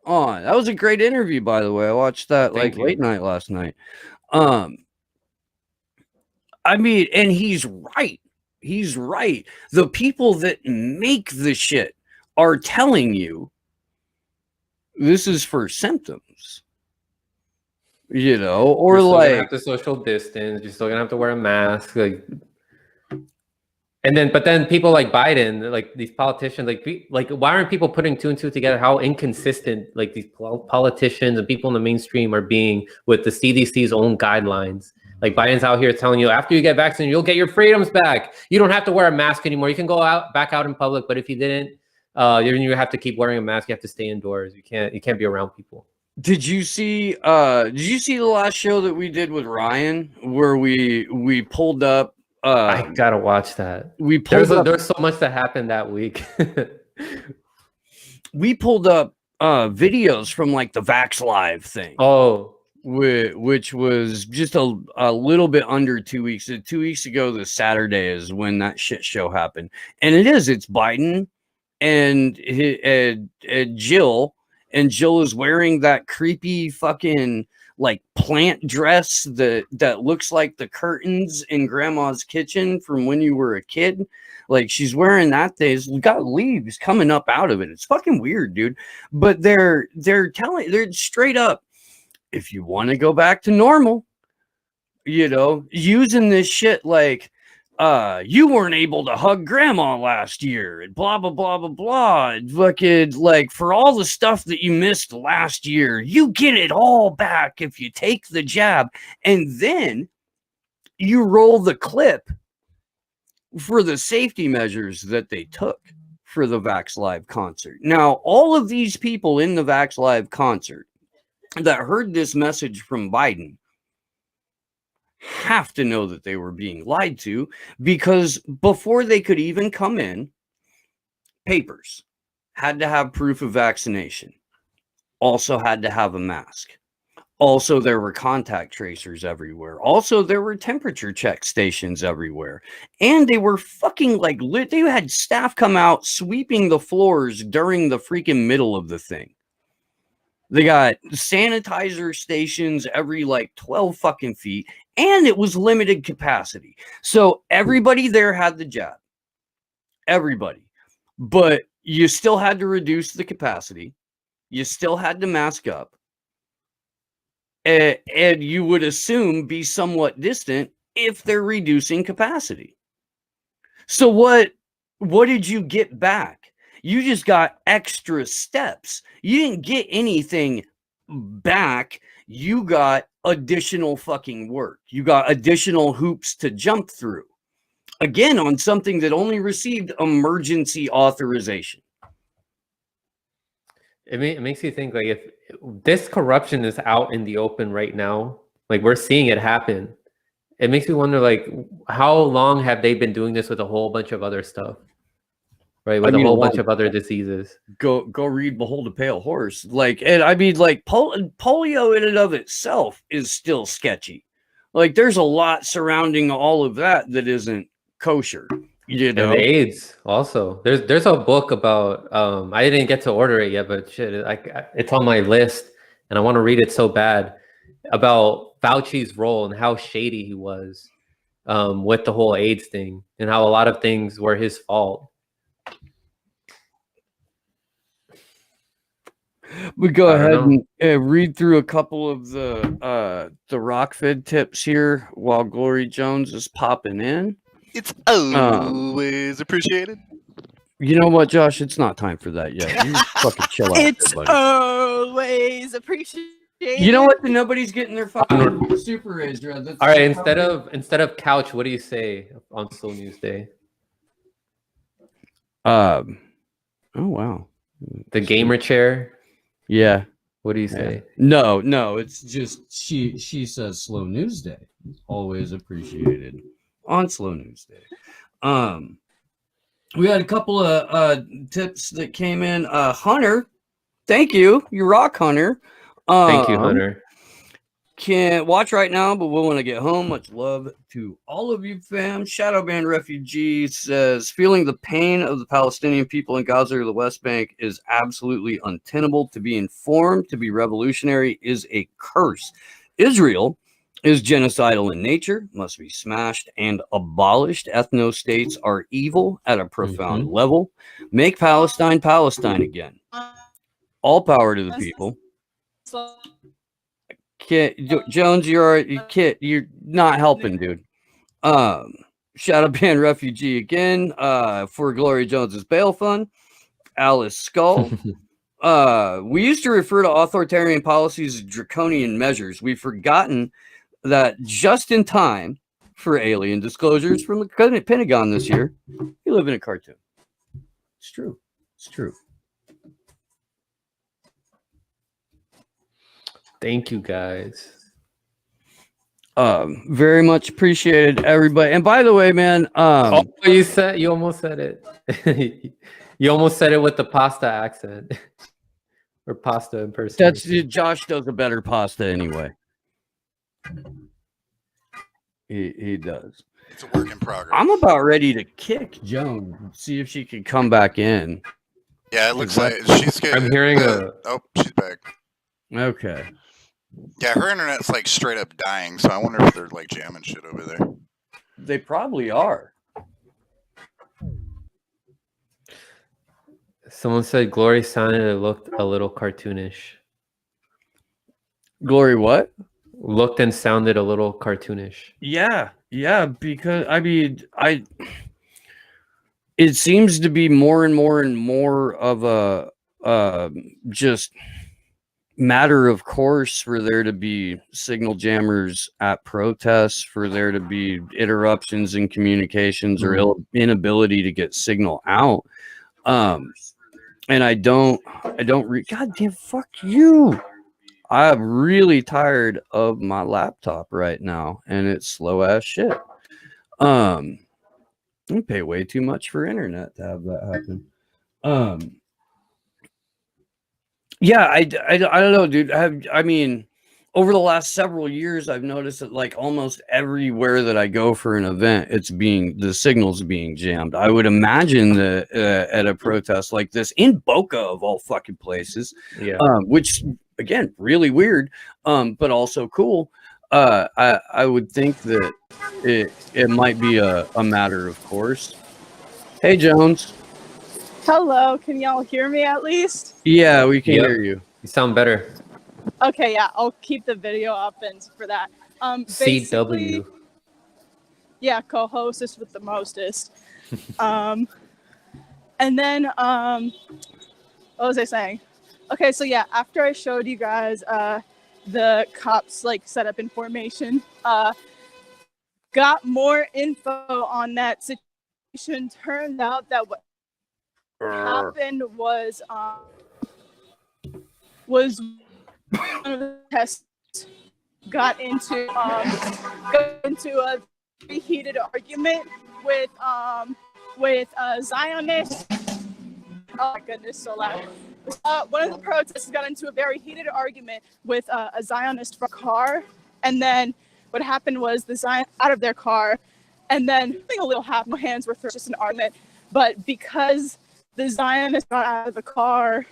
on. That was a great interview, by the way. I watched that late night last night. I mean, and he's right. He's right. The people that make the shit are telling you this is for symptoms, or you're still gonna have to social distance. You're still gonna have to wear a mask, but then people like Biden, these politicians, why aren't people putting two and two together? How inconsistent these politicians and people in the mainstream are being with the CDC's own guidelines. Biden's out here telling you after you get vaccinated, you'll get your freedoms back. You don't have to wear a mask anymore. You can go back out in public, but if you didn't, you have to keep wearing a mask. You have to stay indoors. You can't be around people. Did you see the last show that we did with Ryan where we pulled up? I gotta watch that. There's so much that happened that week. We pulled up videos from the Vax Live thing. Oh, which was just a little bit under 2 weeks. 2 weeks ago, this Saturday is when that shit show happened, and it's Biden and Jill, and Jill is wearing that creepy fucking plant dress that looks like the curtains in grandma's kitchen from when you were a kid. She's wearing that thing. It's got leaves coming up out of it. It's fucking weird, dude. But they're straight up, if you want to go back to normal, using this shit you weren't able to hug grandma last year and blah, blah, blah, blah, blah. And fucking for all the stuff that you missed last year, you get it all back if you take the jab. And then you roll the clip for the safety measures that they took for the Vax Live concert. Now, all of these people in the Vax Live concert that heard this message from Biden have to know that they were being lied to, because before they could even come in, papers had to have proof of vaccination, also had to have a mask. Also, there were contact tracers everywhere. Also, there were temperature check stations everywhere. And they were fucking like lit. They had staff come out sweeping the floors during the freaking middle of the thing. They got sanitizer stations every like 12 fucking feet. And it was limited capacity. So everybody there had the jab. Everybody. But you still had to reduce the capacity. You still had to mask up. And you would assume be somewhat distant if they're reducing capacity. So what did you get back? You just got extra steps. You didn't get anything back. You got additional fucking work. You got additional hoops to jump through. Again, on something that only received emergency authorization. It makes you think, like, if this corruption is out in the open right now, like we're seeing it happen, it makes me wonder, like, how long have they been doing this with a whole bunch of other stuff, right? With a whole bunch of other diseases. Go read Behold a Pale Horse. Like, and I mean, like, polio in and of itself is still sketchy. Like, there's a lot surrounding all of that isn't kosher. You know, and AIDS also. There's a book about I didn't get to order it yet, but shit, it's on my list, and I want to read it so bad, about Fauci's role and how shady he was with the whole AIDS thing, and how a lot of things were his fault. We go ahead and read through a couple of the Rockfed tips here while Glory Jones is popping in. It's always appreciated. You know what, Josh? It's not time for that yet. You fucking chill out. It's buddy. always appreciated. You know what? Nobody's getting their fucking super raised. All right, instead of couch, what do you say on Slow News Day? Oh wow. The gamer chair. Yeah. What do you say? No. It's just she says Slow News Day. Always appreciated. On Slow News Day. We had a couple of tips that came in. Hunter, thank you. You rock, Hunter. Thank you, Hunter. Can't watch right now, but we'll when I get home. Much love to all of you, fam. Shadow Band Refugee says, feeling the pain of the Palestinian people in Gaza or the West Bank is absolutely untenable. To be informed, to be revolutionary is a curse. Israel is genocidal in nature, must be smashed and abolished. Ethno-states are evil at a profound level. Make Palestine Palestine again. All power to the people. Jones, you're not helping, dude. Shadow Band Refugee again. For Glory Jones's bail fund. Alice Skull. We used to refer to authoritarian policies as draconian measures. We've forgotten that just in time for alien disclosures from the Pentagon this year, you live in a cartoon. It's true. It's true. Thank you, guys. Very much appreciated, everybody. And by the way, man, you almost said it. You almost said it with the pasta accent or pasta impersonation. That's Josh does a better pasta anyway. He does. It's a work in progress. I'm about ready to kick Joan, see if she can come back in. Yeah, it looks like she's getting. I'm hearing Oh, she's back. Okay. Yeah, her internet's like straight up dying, so I wonder if they're like jamming shit over there. They probably are. Someone said Glory sounded it looked a little cartoonish. Glory what? Looked and sounded a little cartoonish. Yeah, because I mean, it seems to be more and more of a just matter of course for there to be signal jammers at protests, for there to be interruptions in communications or inability to get signal out. And I don't goddamn fuck you. I'm really tired of my laptop right now, and it's slow as shit. I pay way too much for internet to have that happen. Yeah, I don't know, dude. I mean, over the last several years, I've noticed that like almost everywhere that I go for an event, the signal's being jammed. I would imagine that at a protest like this in Boca of all fucking places, which again, really weird, but also cool. I would think that it might be a matter of course. Hey, Jones. Hello, can y'all hear me at least? Yeah, we can hear you. You sound better. Okay, yeah, I'll keep the video up and for that. CW. Yeah, co-hostess with the mostest. And then what was I saying? Okay, so yeah, after I showed you guys the cops like set up in formation, got more info on that situation. Turned out that what happened was one of the tests got into a very heated argument with Zionists. Oh my goodness, so loud. One of the protesters got into a very heated argument with a Zionist from a car, and then what happened was the Zion out of their car, and then I think a little half my hands were thrown, just an argument, but because the Zionists got out of the car,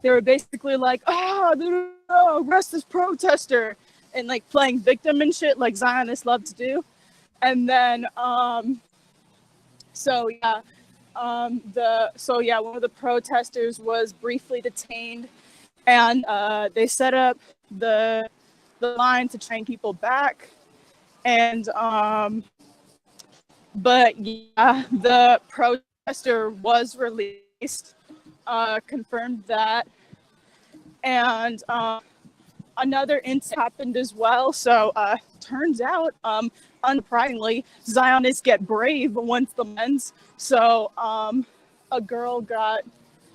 they were basically like, arrest this protester, and like playing victim and shit like Zionists love to do. And then one of the protesters was briefly detained, and they set up the line to train people back. And but yeah, the protester was released, confirmed that, and another incident happened as well. So turns out, unsurprisingly, Zionists get brave once the lens. So a girl got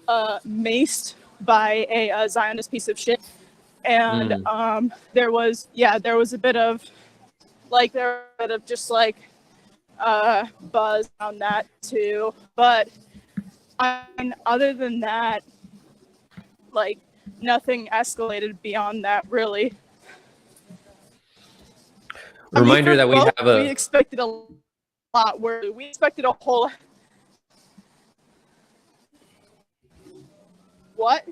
maced by a Zionist piece of shit, and there was a bit of just like buzz on that too. But other than that, like nothing escalated beyond that, really. Reminder that we expected a lot worse. We expected a whole. What?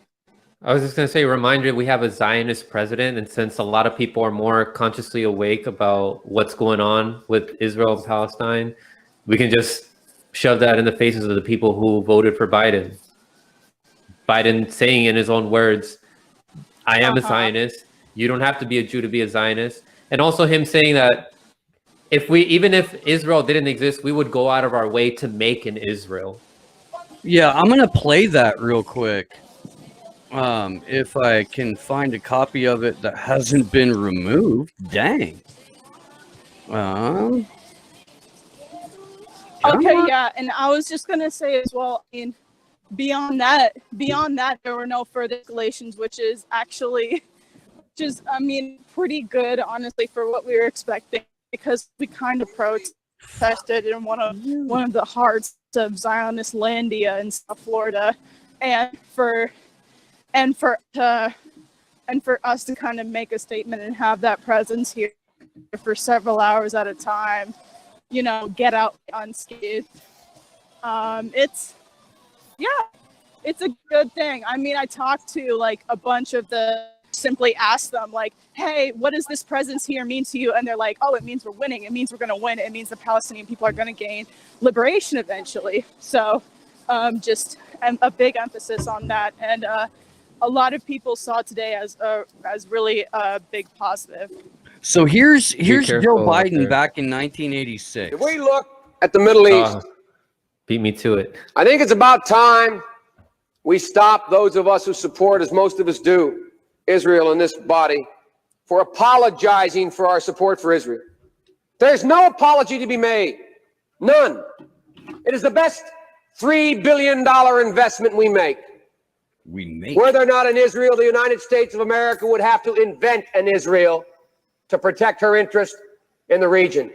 I was just going to say, reminder, we have a Zionist president, and since a lot of people are more consciously awake about what's going on with Israel and Palestine, we can just shove that in the faces of the people who voted for Biden. Biden saying in his own words, I am a Zionist. You don't have to be a Jew to be a Zionist. And also him saying that even if Israel didn't exist, we would go out of our way to make an Israel. Yeah, I'm going to play that real quick. If I can find a copy of it that hasn't been removed. Dang. Okay, yeah, and I was just gonna say as well, I mean, beyond that, there were no further escalations, which is pretty good, honestly, for what we were expecting, because we kind of protested in one of the hearts of Zionist landia in South Florida, and for us to kind of make a statement and have that presence here for several hours at a time, get out unscathed. It's a good thing. I mean, I talked to like a bunch of simply asked them like, hey, what does this presence here mean to you? And they're like, oh, it means we're winning. It means we're going to win. It means the Palestinian people are going to gain liberation eventually. So just a big emphasis on that. And a lot of people saw today as really a big positive. So here's Joe Biden back in 1986. If we look at the Middle East, beat me to it. I think it's about time we stop, those of us who support, as most of us do, Israel in this body, for apologizing for our support for Israel. There's no apology to be made. None. It is the best $3 billion investment we make. we make. Were there not an Israel, the United States of America would have to invent an Israel to protect her interest in the region.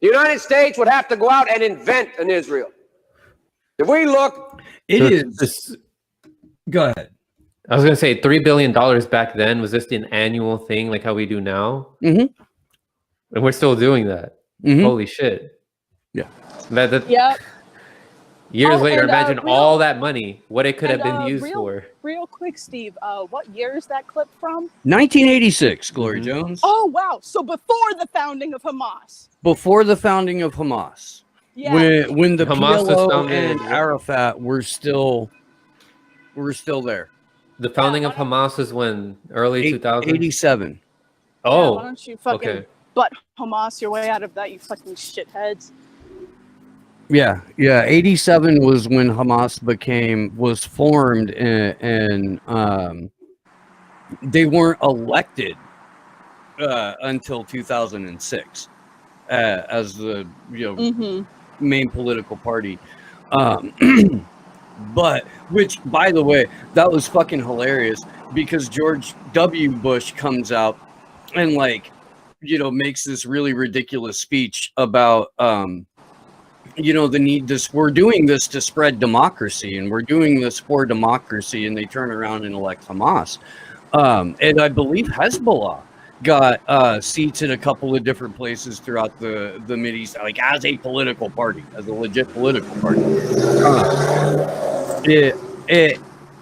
The United States would have to go out and invent an Israel. If we look... Go ahead. I was going to say $3 billion back then was just an annual thing like how we do now. Mm-hmm. And we're still doing that. Mm-hmm. Holy shit. Yeah. Yep. Years later, imagine all that money, what it could have been used for. Real quick, Steve, what year is that clip from? 1986, Glory Jones. Oh, wow. So before the founding of Hamas. Before the founding of Hamas. Yeah. When the Hamas was PLO founded, and Arafat were still there. The founding of Hamas is when? Early 2000? 87. Oh. Yeah, why don't you fucking butt Hamas your way out of that, you fucking shitheads. Yeah. 87 was when Hamas was formed, and they weren't elected until 2006 as the main political party. But which, by the way, that was fucking hilarious because George W. Bush comes out and makes this really ridiculous speech about the need we're doing this to spread democracy, and we're doing this for democracy, and they turn around and elect Hamas. And I believe Hezbollah got seats in a couple of different places throughout the Mideast, as a political party, as a legit political party.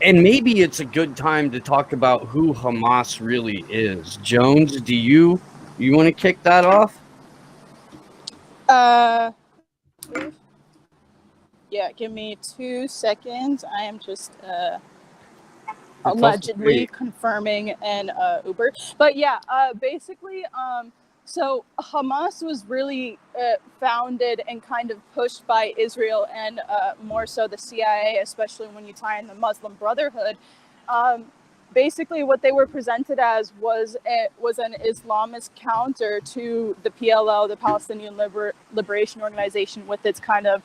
And maybe it's a good time to talk about who Hamas really is. Jones, do you want to kick that off? Yeah, give me 2 seconds. I am just allegedly confirming an Uber. But yeah, basically, so Hamas was really founded and kind of pushed by Israel and more so the CIA, especially when you tie in the Muslim Brotherhood. Basically, what they were presented as was an Islamist counter to the PLO, the Palestinian Liberation Organization, with its kind of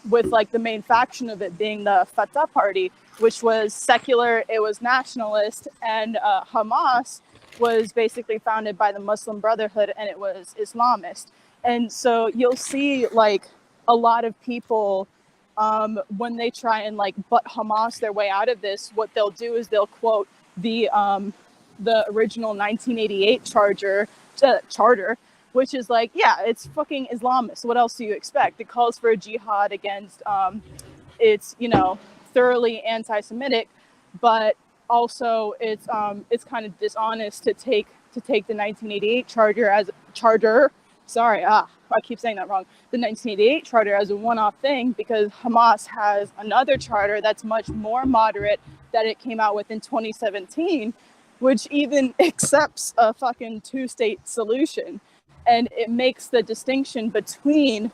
with the main faction of it being the Fatah Party, which was secular, it was nationalist, and Hamas was basically founded by the Muslim Brotherhood, and it was Islamist. And so you'll see a lot of people when they try and butt Hamas their way out of this, what they'll do is they'll quote the original 1988 charter, which is it's fucking Islamist. What else do you expect? It calls for a jihad against it's thoroughly anti-Semitic, but also it's kind of dishonest to take the 1988 charter. Sorry, I keep saying that wrong. The 1988 charter as a one-off thing, because Hamas has another charter that's much more moderate that it came out with in 2017, which even accepts a fucking two-state solution. And it makes the distinction between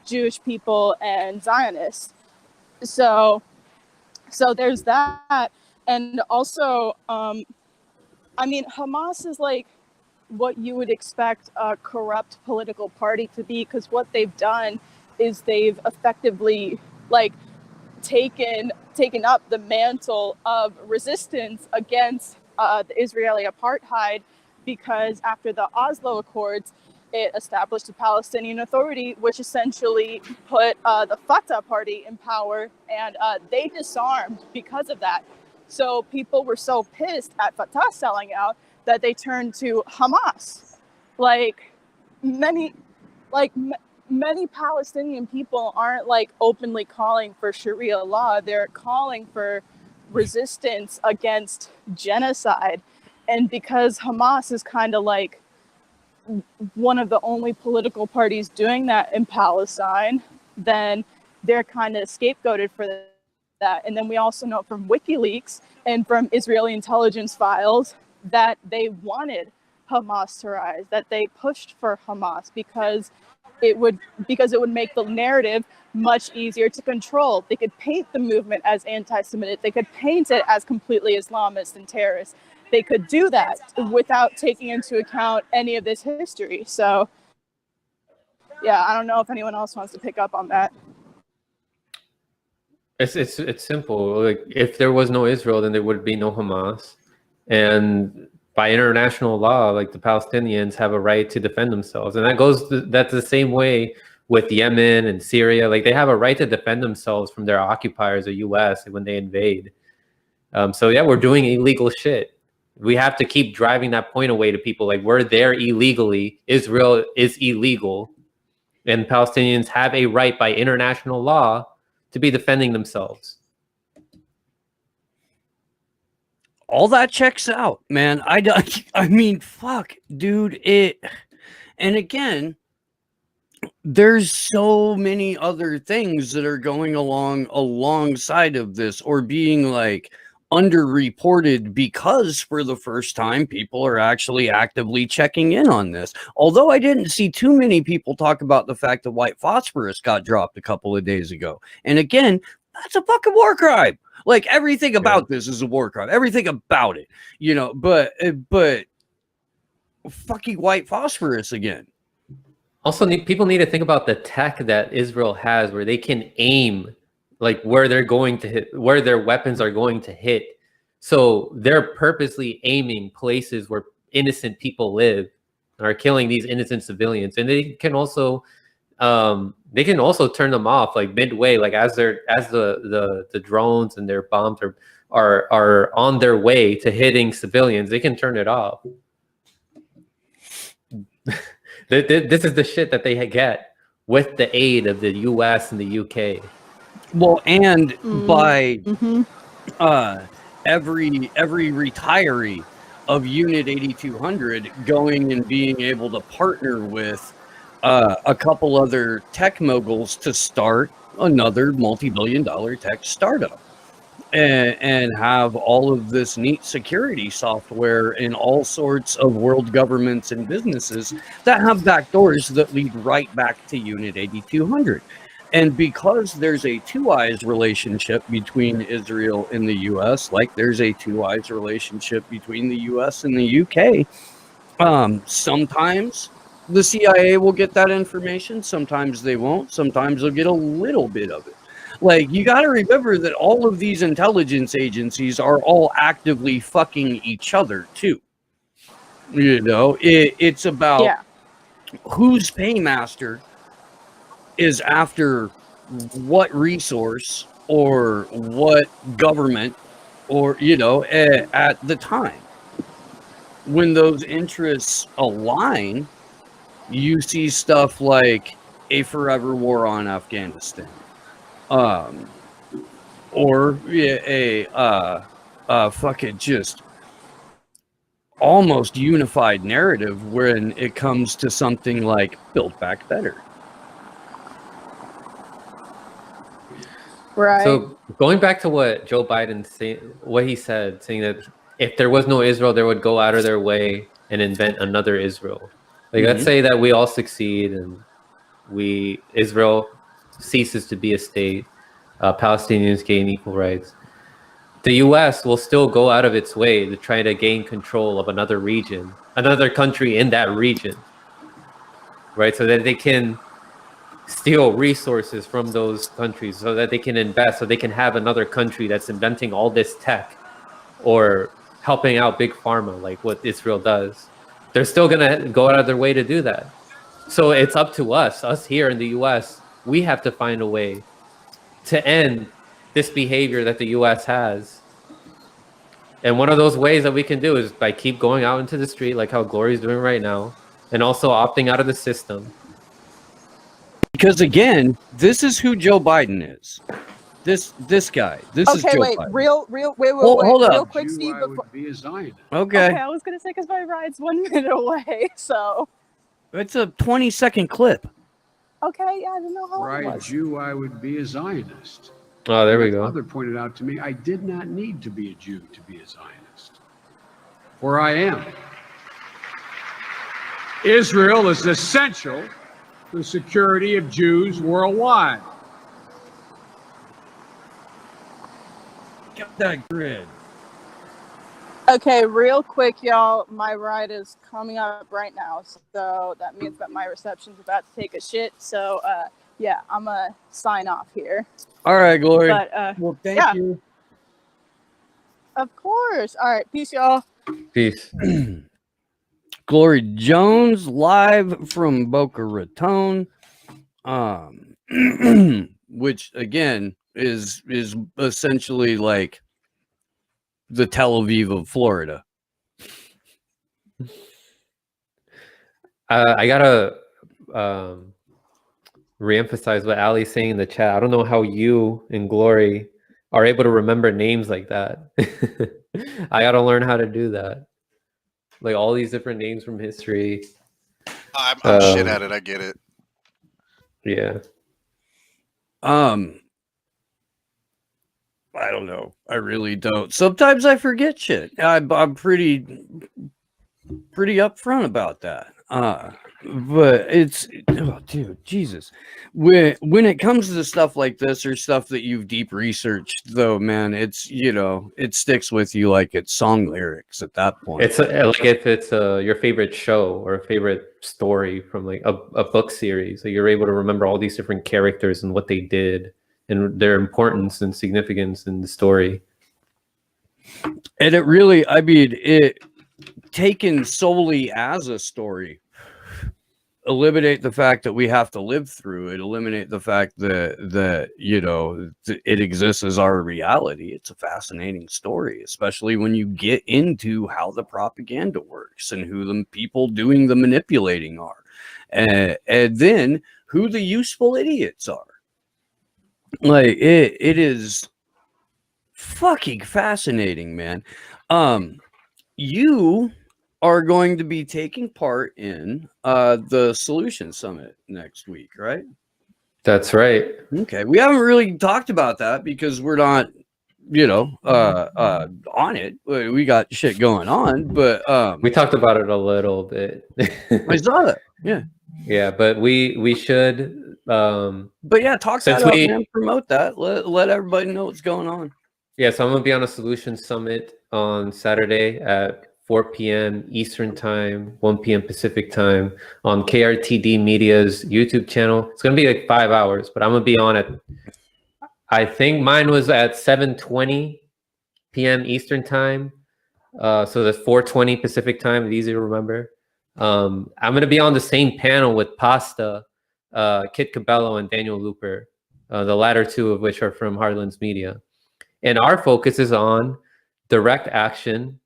Jewish people and Zionists. So there's that. And also, Hamas is what you would expect a corrupt political party to be, because what they've done is they've effectively taken up the mantle of resistance against the Israeli apartheid, because after the Oslo Accords, it established a Palestinian Authority, which essentially put the Fatah Party in power, and they disarmed because of that. So people were so pissed at Fatah selling out that they turned to Hamas. Many Palestinian people aren't openly calling for Sharia law. They're calling for resistance against genocide. And because Hamas is kind of one of the only political parties doing that in Palestine, then they're kind of scapegoated for that. And then we also know from WikiLeaks and from Israeli intelligence files that they wanted Hamas to rise, that they pushed for Hamas because it would make the narrative much easier to control. They could paint the movement as anti-Semitic. They could paint it as completely Islamist and terrorist. They could do that without taking into account any of this history. So, yeah, I don't know if anyone else wants to pick up on that. It's simple. Like if there was no Israel, then there would be no Hamas, and by international law, like the Palestinians have a right to defend themselves, and that's the same way with Yemen and Syria. Like they have a right to defend themselves from their occupiers, the U.S., when they invade. So yeah, we're doing illegal shit. We have to keep driving that point away to people. Like we're there illegally. Israel is illegal, and Palestinians have a right by international law to be defending themselves. All that checks out, man. I mean, fuck, dude. And again, there's so many other things that are going alongside of this, or being like underreported, because for the first time people are actually actively checking in on this. Although I didn't see too many people talk about the fact that white phosphorus got dropped a couple of days ago. And again, that's a fucking war crime. Like everything about this is a war crime. Everything about it, you know, but fucking white phosphorus again. Also, people need to think about the tech that Israel has, where they can aim like where they're going to hit, where their weapons are going to hit. So they're purposely aiming places where innocent people live and are killing these innocent civilians. And they can also turn them off like midway, like as the drones and their bombs are on their way to hitting civilians, they can turn it off. This is the shit that they get with the aid of the US and the UK. Well, and by every retiree of Unit 8200 going and being able to partner with a couple other tech moguls to start another multi-billion-dollar tech startup, and have all of this neat security software in all sorts of world governments and businesses that have backdoors that lead right back to Unit 8200. And because there's a two-eyes relationship between Israel and the U.S., like there's a two-eyes relationship between the U.S. and the U.K., sometimes the CIA will get that information, sometimes they won't, sometimes they'll get a little bit of it. Like, you got to remember that all of these intelligence agencies are all actively fucking each other, too. You know, it's about whose paymaster is after what resource or what government, or, you know, at the time. When those interests align, you see stuff like a forever war on Afghanistan. Or a fucking just almost unified narrative when it comes to something like Build Back Better. Right. So going back to what Joe Biden what he said, saying that if there was no Israel, they would go out of their way and invent another Israel. Like, let's say that we all succeed and Israel ceases to be a state, Palestinians gain equal rights. The U.S. will still go out of its way to try to gain control of another region, another country in that region, right? So that they can steal resources from those countries, so that they can invest, so they can have another country that's inventing all this tech or helping out big pharma like what Israel does. They're still going to go out of their way to do that. So it's up to us here in the U.S., we have to find a way to end this behavior that the U.S. has. And one of those ways that we can do is by keep going out into the street, like how Glory's doing right now, and also opting out of the system. Because again, this is who Joe Biden is. This guy. This is Joe Biden. Wait, hold real up. quick, Steve. I would be a Zionist. Okay. I was gonna say because my ride's 1 minute away, so. It's a 20-second clip. Okay, yeah, I didn't know how Were it I a was. Jew, I would be a Zionist. Oh, there we go. My father pointed out to me, I did not need to be a Jew to be a Zionist. For I am. Israel is essential to the security of Jews worldwide. Get that grid. Okay, real quick, y'all. My ride is coming up right now, so that means that my reception's about to take a shit. So, yeah, I'm gonna sign off here. All right, Glory. But Well, thank yeah. you. Of course. All right, peace, y'all. Peace. Glory Jones live from Boca Raton, which again is essentially like the Tel Aviv of Florida. I gotta reemphasize what Ali's saying in the chat. I don't know how you and Glory are able to remember names like that. I gotta learn how to do that. Like all these different names from history. I'm shit at it. I get it. Yeah. I don't know. I really don't. Sometimes I forget shit. I'm pretty upfront about that. But it's, oh, dude, Jesus. When it comes to stuff like this or stuff that you've deep researched, though, man, it's, you know, it sticks with you like it's song lyrics at that point. It's like if it's your favorite show or a favorite story from like a book series, so you're able to remember all these different characters and what they did and their importance and significance in the story. And it really, I mean, it taken solely as a story, eliminate the fact that we have to live through it, eliminate the fact that you know, it exists as our reality. It's a fascinating story, especially when you get into how the propaganda works and who the people doing the manipulating are, and then who the useful idiots are. Like it is fucking fascinating, man. You are going to be taking part in the Solution Summit next week, right? That's right. Okay. We haven't really talked about that because we're not, you know, on it. We got shit going on, but We talked about it a little bit. I saw that. Yeah. Yeah, but we should But yeah, talk since that up, we man. Promote that. Let everybody know what's going on. yeah, so I'm gonna be on a Solution Summit on Saturday at 4 p.m. Eastern Time, 1 p.m. Pacific Time on KRTD Media's YouTube channel. It's going to be like 5 hours, but I'm going to be on at, I think mine was at 7:20 p.m. Eastern Time. So that's 4:20 Pacific Time. It's easy to remember. I'm going to be on the same panel with Pasta, Kit Cabello, and Daniel Looper, the latter two of which are from Heartlands Media. And our focus is on direct action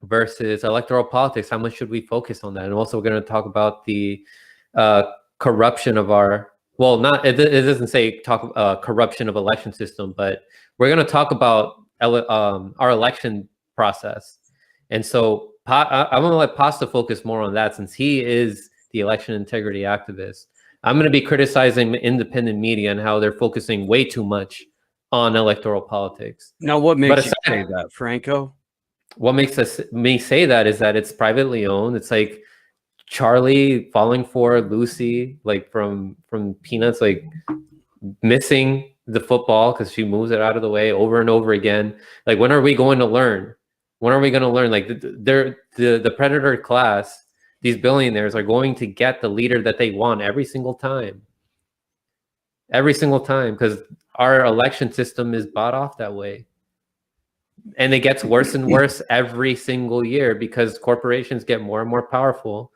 versus electoral politics. How much should we focus on that? And also we're going to talk about the corruption of our, well, not, it doesn't say talk corruption of election system, but we're going to talk about our election process. And so I'm going to let Pasta focus more on that since he is the election integrity activist. I'm going to be criticizing independent media and how they're focusing way too much on electoral politics. Now, what makes you say that, Franco? What makes me say that is that it's privately owned. It's like Charlie falling for Lucy, like from Peanuts, like missing the football because she moves it out of the way over and over again. Like, when are we going to learn? When are we going to learn? Like, the predator class, these billionaires are going to get the leader that they want every single time. Every single time, because our election system is bought off that way. And it gets worse and worse every single year because corporations get more and more powerful.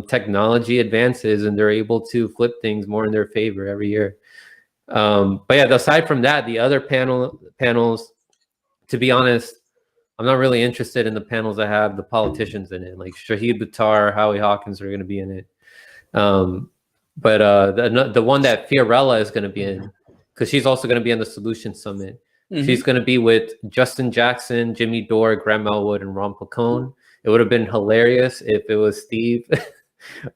Technology advances and they're able to flip things more in their favor every year. But yeah, aside from that, the other panels, to be honest, I'm not really interested in the panels that have the politicians in it. Like Shahid Buttar, Howie Hawkins are going to be in it. But the one that Fiorella is going to be in, because she's also going to be on the Solution Summit. Mm-hmm. She's going to be with Justin Jackson, Jimmy Dore, Graham Elwood, and Ron Placone. It would have been hilarious if it was Steve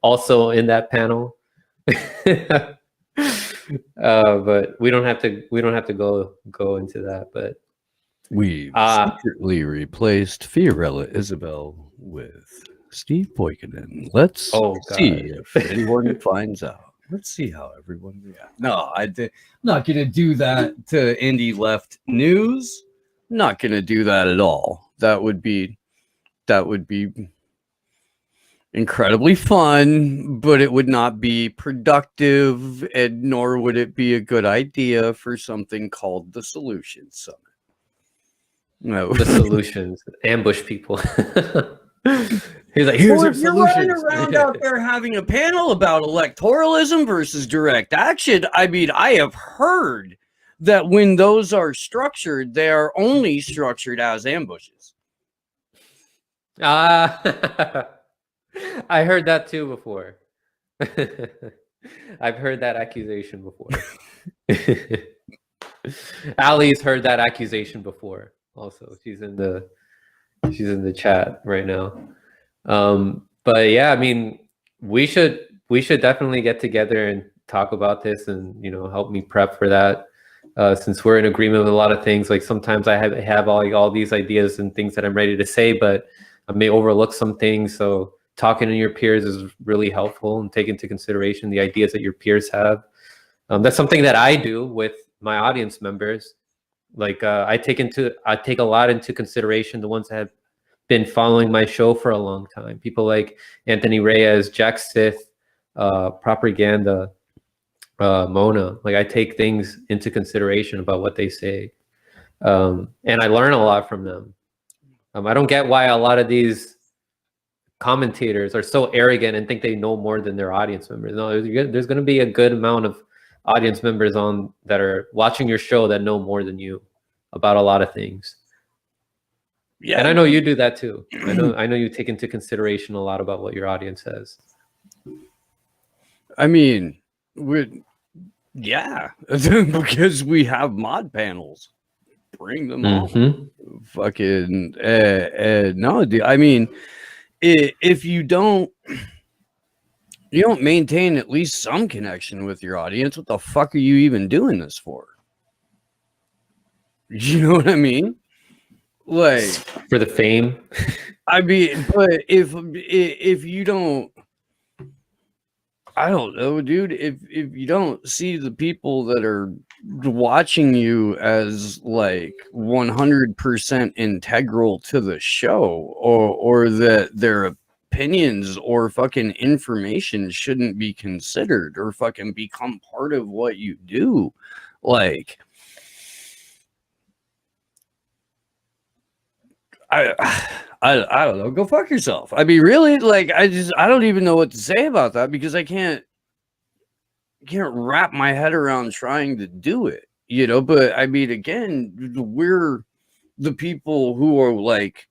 also in that panel. But we don't have to go into that. But we've secretly replaced Fiorella Isabel with Steve Poikonen. Let's see if anyone finds out. Let's see how everyone reacts. No, I'm not going to do that to Indie Left News. Not going to do that at all. That would be incredibly fun, but it would not be productive, and nor would it be a good idea for something called the Solution Summit. No. The solutions, ambush people. He's like, here's Well, your if you're running solutions. around out there having a panel about electoralism versus direct action, I mean, I have heard that when those are structured, they are only structured as ambushes. I heard that too before. I've heard that accusation before. Allie's heard that accusation before. Also, she's in the chat right now. But yeah, I mean, we should definitely get together and talk about this, and help me prep for that. Since we're in agreement with a lot of things, like sometimes I have all these ideas and things that I'm ready to say, but I may overlook some things. So talking to your peers is really helpful, and take into consideration the ideas that your peers have. That's something that I do with my audience members. Like I take a lot into consideration the ones that have been following my show for a long time. People like Anthony Reyes, Jack Sith, Propaganda, Mona. Like I take things into consideration about what they say, and I learn a lot from them. I don't get why a lot of these commentators are so arrogant and think they know more than their audience members. No, there's going to be a good amount of audience members on that are watching your show that know more than you about a lot of things. Yeah, and I know you do that too. I know you take into consideration a lot about what your audience says. I mean, yeah, because we have mod panels. Bring them on. Fucking no, dude. I mean, if you don't maintain at least some connection with your audience, what the fuck are you even doing this for? You know what I mean? Like, for the fame. I mean, but if you don't, I don't know, dude. If you don't see the people that are watching you as like 100% integral to the show, or that their opinions or fucking information shouldn't be considered or fucking become part of what you do, like, I don't know. Go fuck yourself. I mean, really, like, I don't even know what to say about that, because I can't wrap my head around trying to do it, But I mean, again, we're the people who are like,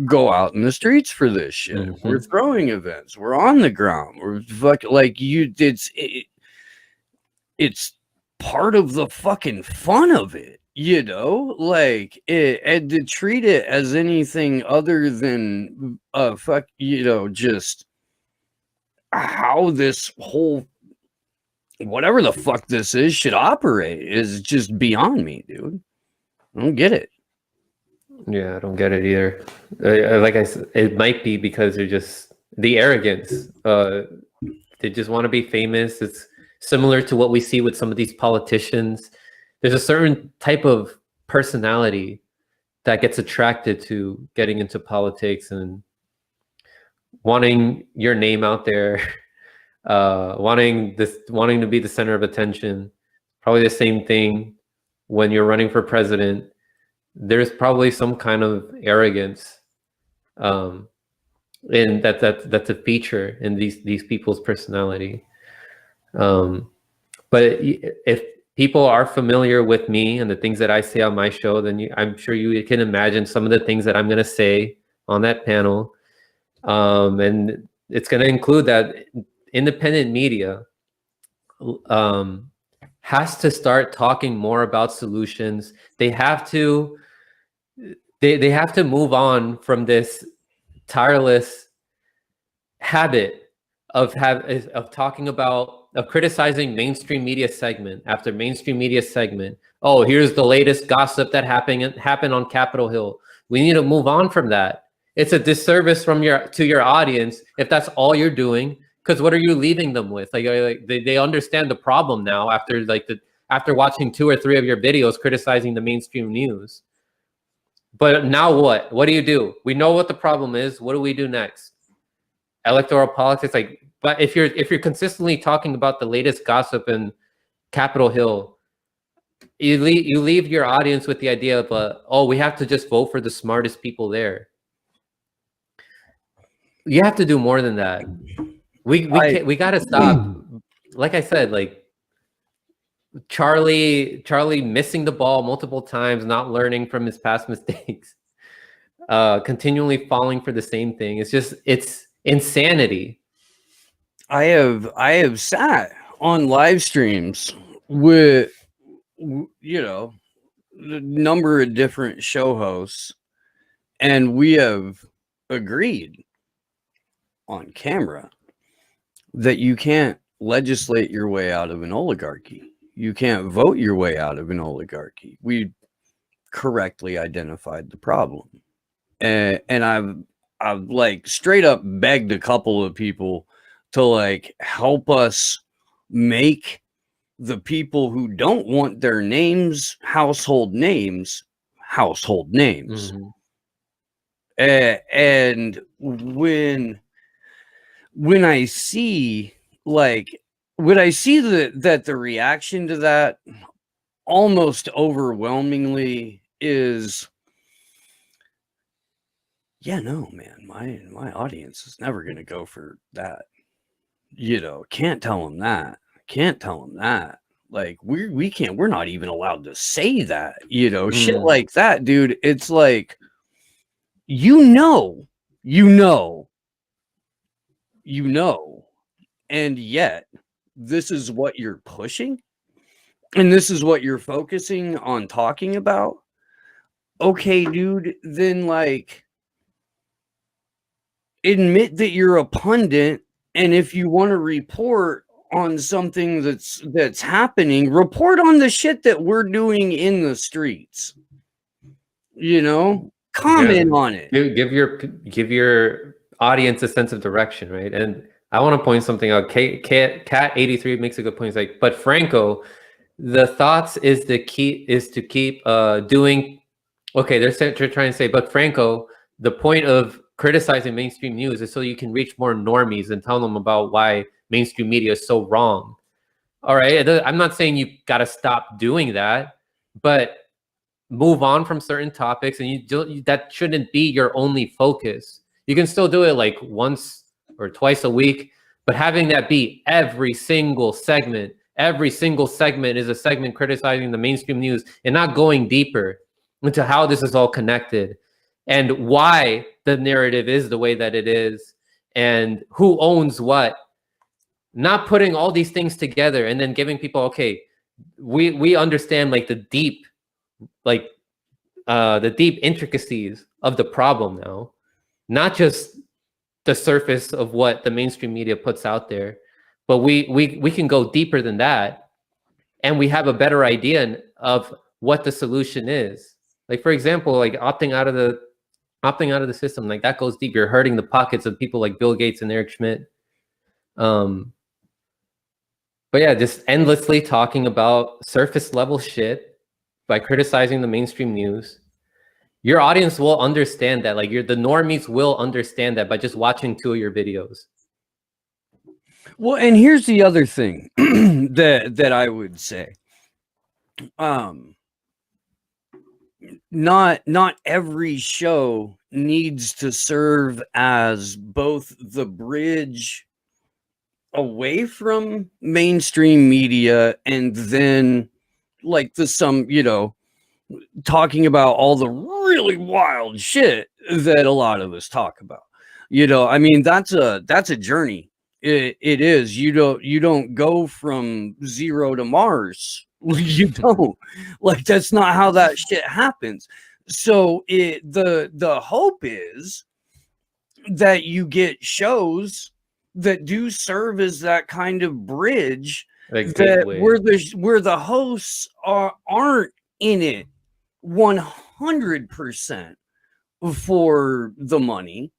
go out in the streets for this shit. We're throwing events. We're on the ground. We're fucking like it's part of the fucking fun of it. Like and to treat it as anything other than just how this whole whatever the fuck this is should operate is just beyond me, dude. I don't get it. Yeah, I don't get it either. Like I said, it might be because they're just the arrogance. They just want to be famous. It's similar to what we see with some of these politicians. There's a certain type of personality that gets attracted to getting into politics and wanting your name out there, wanting to be the center of attention. Probably the same thing when you're running for president. There's probably some kind of arrogance, and that's a feature in these people's personality. But if people are familiar with me and the things that I say on my show, then I'm sure you can imagine some of the things that I'm going to say on that panel. And it's going to include that independent media has to start talking more about solutions. They have to move on from this tireless habit of criticizing mainstream media segment after mainstream media segment. Oh, here's the latest gossip that happened on Capitol Hill. We need to move on from that. It's a disservice to your audience if that's all you're doing. Because what are you leaving them with? Like they understand the problem now after watching 2 or 3 of your videos criticizing the mainstream news. But now what? What do? We know what the problem is. What do we do next? electoral politics. Like, but if you're consistently talking about the latest gossip in Capitol Hill, you leave your audience with the idea of oh, we have to just vote for the smartest people there. You have to do more than that. We gotta stop. Like I said, like Charlie missing the ball multiple times, not learning from his past mistakes, continually falling for the same thing. It's insanity. I have sat on live streams with, you know, a number of different show hosts, and we have agreed on camera that you can't legislate your way out of an oligarchy. You can't vote your way out of an oligarchy. We correctly identified the problem. And I've like straight up begged a couple of people to like help us make the people who don't want their names household names. Mm-hmm. And when I see that the reaction to that almost overwhelmingly is, yeah, no, man, my audience is never going to go for that. You know, can't tell them that. Like we're not even allowed to say that, you know, shit like that, dude. It's like, you know, and yet this is what you're pushing and this is what you're focusing on talking about. Okay, dude, then like admit that you're a pundit, and if you want to report on something that's happening, report on the shit that we're doing in the streets. You know, comment on it. Give your audience a sense of direction, right? And I want to point something out. Cat 83 makes a good point. It's like, but Franco, the thoughts is to keep doing. Okay, they're trying to say, but Franco, the point of criticizing mainstream news is so you can reach more normies and tell them about why mainstream media is so wrong. All right, I'm not saying you got to stop doing that, but move on from certain topics, and that shouldn't be your only focus. You can still do it like once or twice a week, but having that be every single segment is a segment criticizing the mainstream news and not going deeper into how this is all connected and why the narrative is the way that it is and who owns what. Not putting all these things together and then giving people, okay, we understand like the deep intricacies of the problem now, not just the surface of what the mainstream media puts out there, but we can go deeper than that, and we have a better idea of what the solution is. Like, for example, like opting out of the system, like that goes deep. You're hurting the pockets of people like Bill Gates and Eric Schmidt. But yeah, just endlessly talking about surface level shit by criticizing the mainstream news. Your audience will understand that. Like the normies will understand that by just watching 2 of your videos. Well, and here's the other thing that I would say. Not every show needs to serve as both the bridge away from mainstream media and then like talking about all the really wild shit that a lot of us talk about. You know, I mean, that's a journey. It is. You don't go from zero to Mars. You don't. Like, that's not how that shit happens. So the hope is that you get shows that do serve as that kind of bridge, where the hosts aren't in it 100% for the money,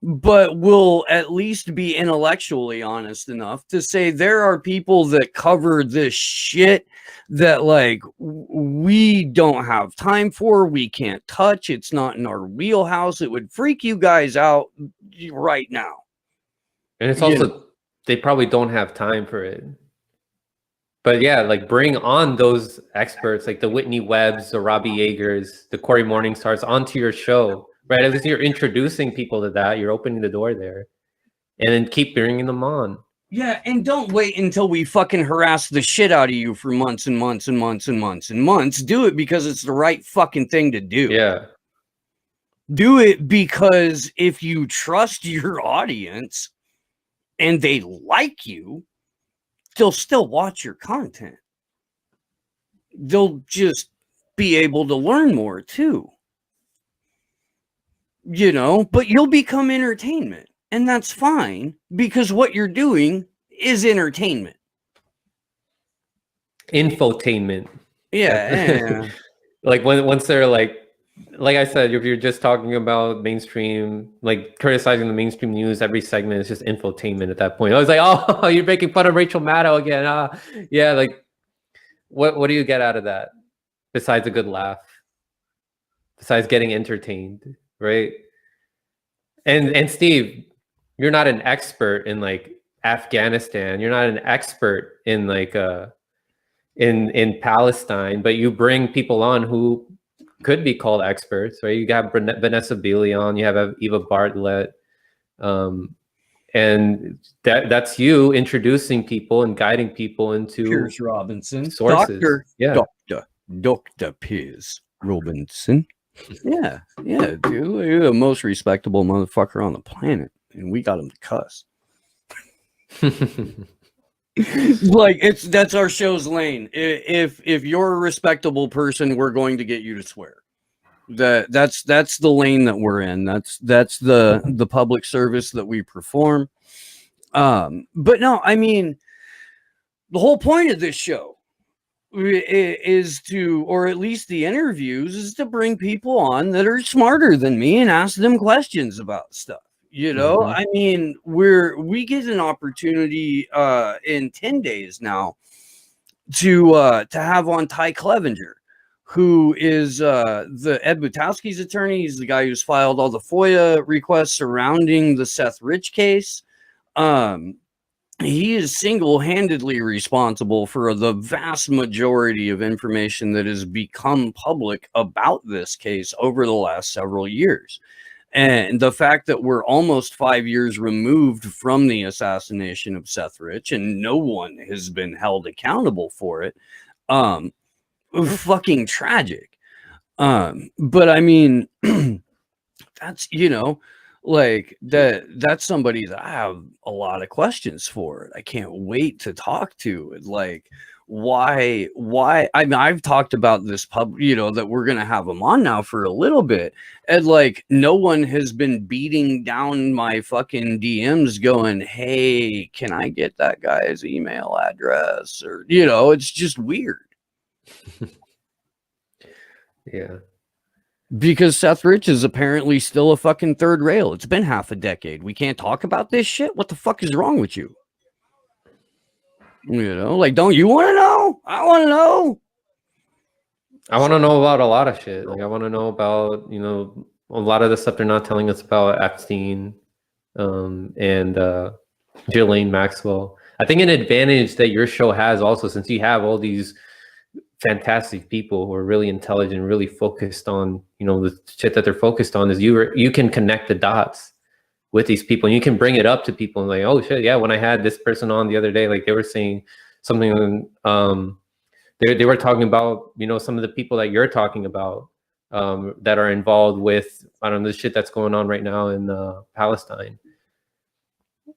but will at least be intellectually honest enough to say there are people that cover this shit that like we don't have time for, we can't touch, it's not in our wheelhouse, it would freak you guys out right now. And it's also they probably don't have time for it. But yeah, like bring on those experts like the Whitney Webbs, the Robbie Yeagers, the Corey Morningstars onto your show, right? At least you're introducing people to that. You're opening the door there, and then keep bringing them on. Yeah, and don't wait until we fucking harass the shit out of you for months and months and months and months and months. Do it because it's the right fucking thing to do. Yeah. Do it because if you trust your audience and they like you, they'll still watch your content. They'll just be able to learn more too. You know, but you'll become entertainment. And that's fine because what you're doing is entertainment. Infotainment. Yeah. Like once they're like I said, if you're just talking about mainstream, like criticizing the mainstream news, every segment is just infotainment at that point. I was like, oh, you're making fun of Rachel Maddow again. Yeah, like what do you get out of that besides a good laugh? Besides getting entertained, right? And Steve, you're not an expert in like Afghanistan. You're not an expert in like in Palestine, but you bring people on who could be called experts, right? You got Vanessa Beeley on, you have Eva Bartlett, and that's you introducing people and guiding people into Piers Robinson, sources. Dr. Piers Robinson. Yeah, dude, you're the most respectable motherfucker on the planet, and we got him to cuss. Like that's our show's lane. If you're a respectable person, we're going to get you to swear. That's the lane that we're in. That's the public service that we perform. But no, I mean, the whole point of this show is to, or at least the interviews, is to bring people on that are smarter than me and ask them questions about stuff. You know, I mean, we get an opportunity in 10 days now to have on Ty Clevenger, who is the Ed Butowski's attorney. He's the guy who's filed all the FOIA requests surrounding the Seth Rich case. He is single-handedly responsible for the vast majority of information that has become public about this case over the last several years. And the fact that we're almost 5 years removed from the assassination of Seth Rich and no one has been held accountable for it, fucking tragic. But I mean, that's, you know, like that's somebody that I have a lot of questions for. I can't wait to talk to. Like, why I mean, I've talked about this you know, that we're gonna have him on now for a little bit, and like no one has been beating down my fucking DMs going, hey, can I get that guy's email address? Or, you know, it's just weird. Yeah, because Seth Rich is apparently still a fucking third rail. It's been half a decade. We can't talk about this shit. What the fuck is wrong with you? You know, like, don't you want to know? I want to know. I want to know about a lot of shit. Like, I want to know about, you know, a lot of the stuff they're not telling us about Epstein and Ghislaine Maxwell. I think an advantage that your show has also, since you have all these fantastic people who are really intelligent, really focused on, you know, the shit that they're focused on, is you can connect the dots with these people, and you can bring it up to people and like, oh shit, yeah, when I had this person on the other day, like they were saying something, they were talking about, you know, some of the people that you're talking about that are involved with, I don't know, the shit that's going on right now in Palestine.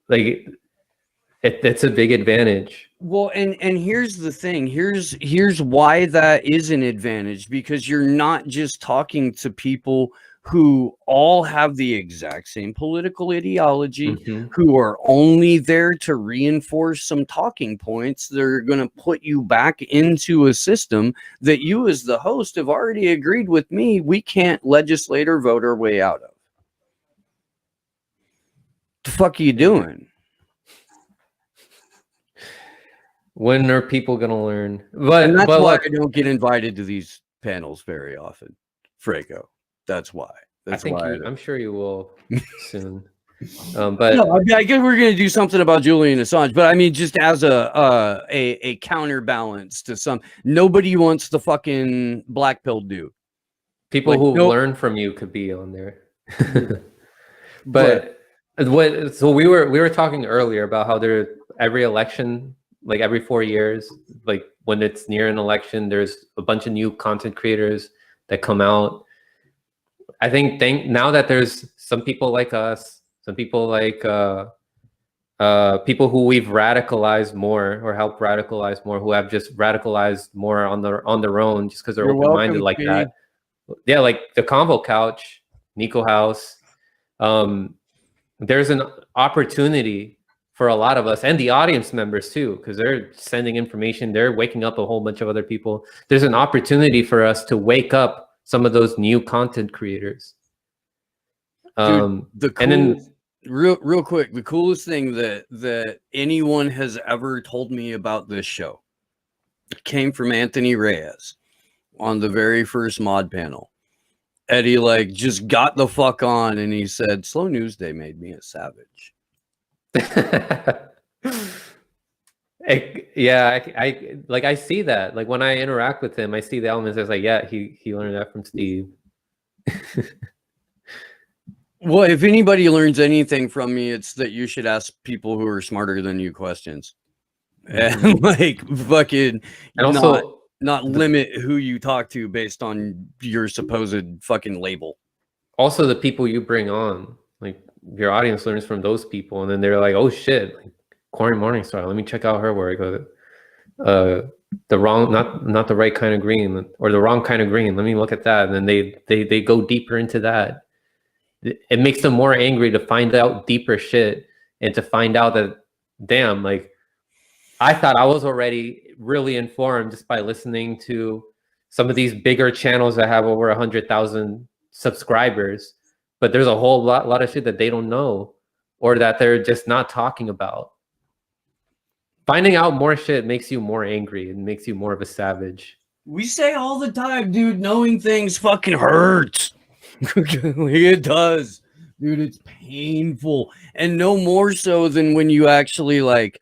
Like it's a big advantage. Well, and here's the thing. Here's why that is an advantage, because you're not just talking to people who all have the exact same political ideology, who are only there to reinforce some talking points that are going to put you back into a system that you as the host have already agreed with me we can't legislate or vote our way out of. The fuck are you doing? When are people going to learn? And that's why look, I don't get invited to these panels very often, Franco. That's why. I'm sure you will soon. But No, I guess we're gonna do something about Julian Assange, but I mean, just as a counterbalance to some, nobody wants the fucking black pill dude. people Like, who nope. learn from you could be on there. But What? So we were talking earlier about how there every election, like every 4 years, like when it's near an election, there's a bunch of new content creators that come out. I think now that there's some people like us, some people like people who we've radicalized more or helped radicalize more, who have just radicalized more on their own just because they're You're open-minded welcome, like Steve. that. Yeah, like the Convo Couch, Nico House. There's an opportunity for a lot of us and the audience members too, because they're sending information, they're waking up a whole bunch of other people. There's an opportunity for us to wake up some of those new content creators. Dude, And then real quick, the coolest thing that anyone has ever told me about this show came from Anthony Reyes on the very first mod panel. Eddie like just got the fuck on and he said, "Slow news day made me a savage." I see that. Like when I interact with him, I see the elements. I was like, yeah, he learned that from Steve. Well, if anybody learns anything from me, it's that you should ask people who are smarter than you questions. And like fucking And also not limit who you talk to based on your supposed fucking label. Also the people you bring on, like your audience learns from those people, and then they're like, oh shit, like Corey Morningstar, let me check out her work. The wrong, not the right kind of green, or the wrong kind of green. Let me look at that. And then they go deeper into that. It makes them more angry to find out deeper shit and to find out that, damn, like I thought I was already really informed just by listening to some of these bigger channels that have over 100,000 subscribers, but there's a whole lot of shit that they don't know or that they're just not talking about. Finding out more shit makes you more angry and makes you more of a savage. We say all the time, dude, knowing things fucking hurts. It does, dude. It's painful, and no more so than when you actually like,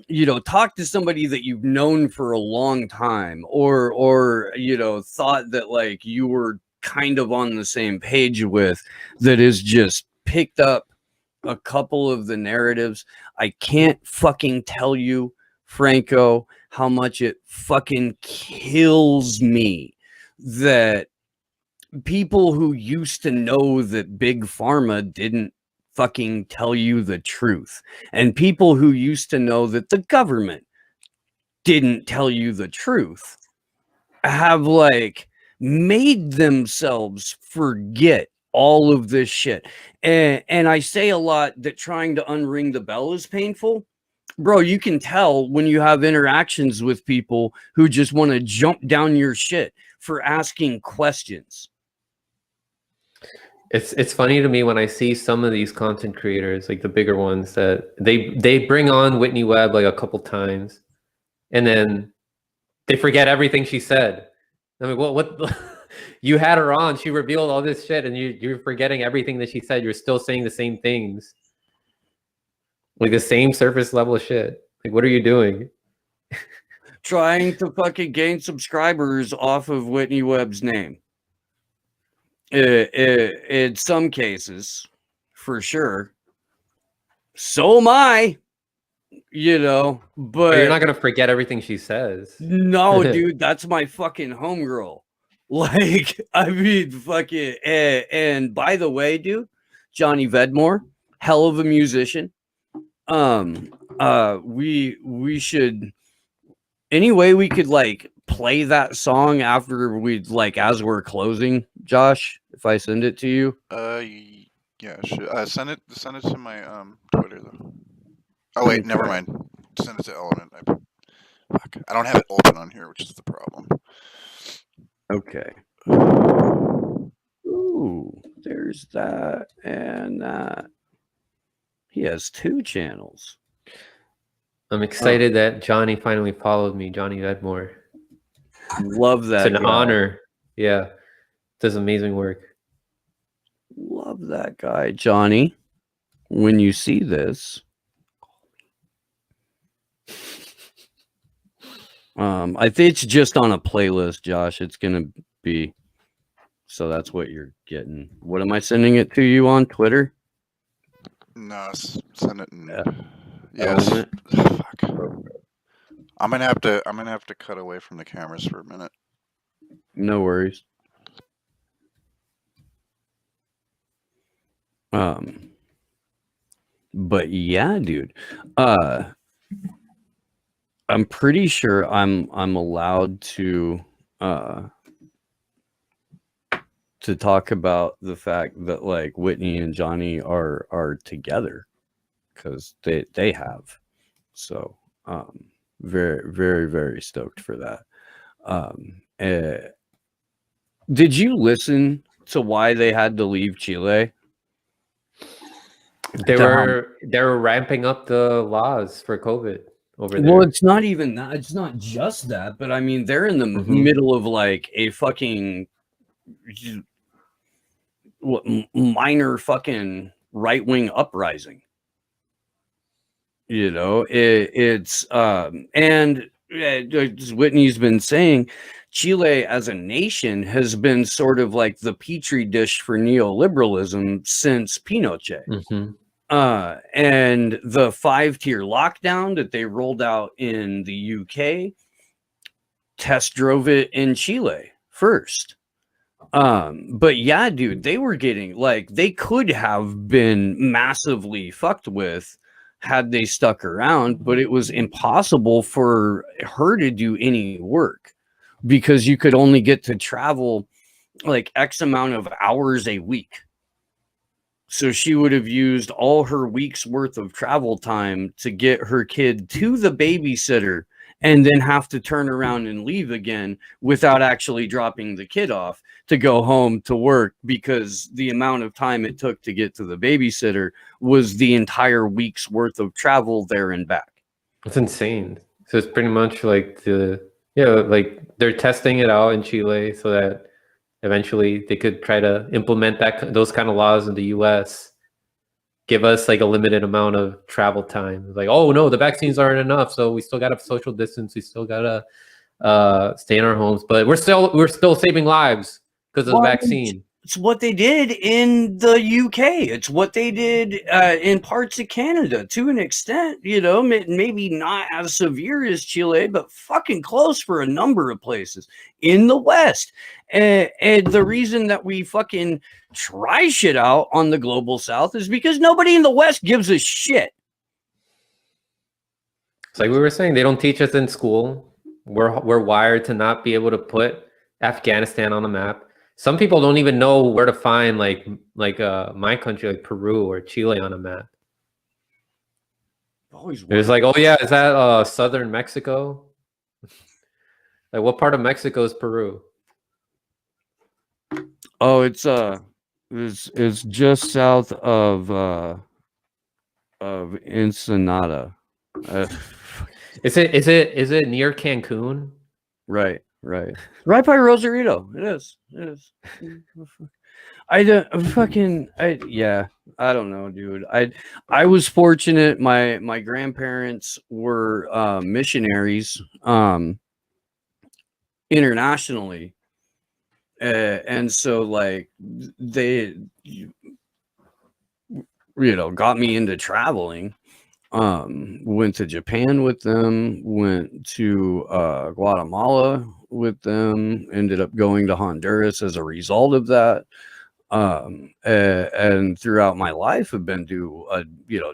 you know, talk to somebody that you've known for a long time, or you know, thought that like you were kind of on the same page with, that is just picked up a couple of the narratives. I can't fucking tell you, Franco, how much it fucking kills me that people who used to know that big pharma didn't fucking tell you the truth, and people who used to know that the government didn't tell you the truth, have like made themselves forget all of this shit. And I say a lot that trying to unring the bell is painful. Bro, you can tell when you have interactions with people who just want to jump down your shit for asking questions. It's funny to me when I see some of these content creators, like the bigger ones, that they bring on Whitney Webb like a couple times, and then they forget everything she said. I mean, what you had her on, she revealed all this shit, and you're forgetting everything that she said. You're still saying the same things, like the same surface level shit. Like, what are you doing? Trying to fucking gain subscribers off of Whitney Webb's name. In some cases, for sure. So am I, you know, but You're not gonna forget everything she says. no, dude, that's my fucking homegirl. Like, I mean, fucking, and by the way, dude, Johnny Vedmore, hell of a musician. We should, anyway, we could like play that song after we like as we're closing, Josh, if I send it to you. Yeah, send it to my Twitter though. Oh wait, never mind. Send it to Element. I don't have it open on here, which is the problem. Okay. Ooh, there's that and that. He has 2 channels. I'm excited that Johnny finally followed me, Johnny Vedmore. Love that. It's an honor. Yeah. Does amazing work. Love that guy, Johnny. when you see this, I think it's just on a playlist, Josh. It's gonna be, so that's what you're getting. What am I sending it to you on Twitter? No, send it in. Yeah. Yes. Element. Fuck. I'm gonna have to cut away from the cameras for a minute. No worries. But yeah, dude. I'm pretty sure I'm allowed to talk about the fact that like Whitney and Johnny are together, because they have. So very, very, very stoked for that. Did you listen to why they had to leave Chile? They were ramping up the laws for COVID over there. Well, it's not even that. It's not just that, but I mean, they're in the middle of like a fucking minor fucking right-wing uprising. You know, it's and as Whitney's been saying, Chile as a nation has been sort of like the petri dish for neoliberalism since Pinochet. And the 5-tier lockdown that they rolled out in the UK test drove it in Chile first. But yeah, dude, they were getting like, they could have been massively fucked with had they stuck around, but it was impossible for her to do any work because you could only get to travel like X amount of hours a week. So she would have used all her week's worth of travel time to get her kid to the babysitter and then have to turn around and leave again without actually dropping the kid off to go home to work, because the amount of time it took to get to the babysitter was the entire week's worth of travel there and back. It's insane. So it's pretty much like like they're testing it out in Chile so that eventually they could try to implement those kind of laws in the US, give us like a limited amount of travel time. Like, oh no, the vaccines aren't enough, so we still got to social distance. We still got to stay in our homes, but we're still saving lives because of the vaccine. It's what they did in the UK. It's what they did in parts of Canada to an extent, you know, maybe not as severe as Chile, but fucking close for a number of places in the West. And the reason that we fucking try shit out on the global South is because nobody in the West gives a shit. It's like we were saying, they don't teach us in school. We're wired to not be able to put Afghanistan on the map. Some people don't even know where to find like my country, like Peru or Chile, on a map. It's like, oh yeah, is that southern Mexico? Like, what part of Mexico is Peru? Oh, it's just south of Ensenada. Is it near Cancun? Right by Rosarito. It is. I don't know, dude. I was fortunate. My grandparents were missionaries internationally, and so like they got me into traveling. Went to Japan with them, went to Guatemala with them, ended up going to Honduras as a result of that. And throughout my life have been to a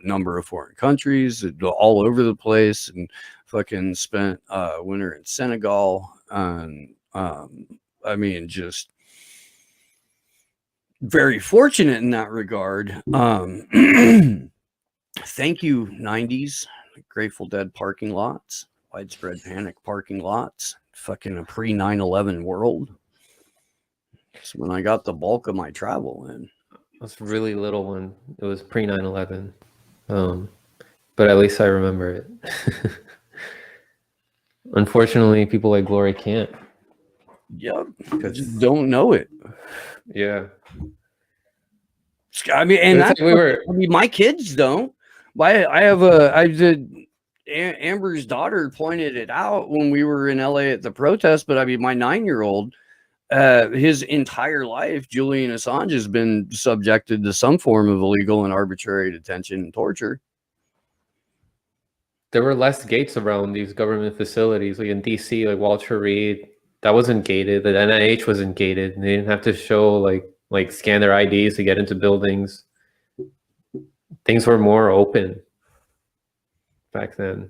number of foreign countries, all over the place, and fucking spent winter in Senegal. And I mean, just very fortunate in that regard. Thank you, 90s, Grateful Dead parking lots, widespread panic parking lots, fucking a pre 9/11 world. That's when I got the bulk of my travel in. That's really little when it was pre 9/11. But at least I remember it. Unfortunately, people like Glory can't. Yep, just don't know it. Yeah. I mean, and It's that's like we were. I mean, my kids don't. Amber's daughter pointed it out when we were in LA at the protest, but I mean, my 9-year-old, his entire life, Julian Assange has been subjected to some form of illegal and arbitrary detention and torture. There were less gates around these government facilities, like in DC, like Walter Reed. That wasn't gated. The NIH wasn't gated. They didn't have to show like scan their IDs to get into buildings. Things were more open back then,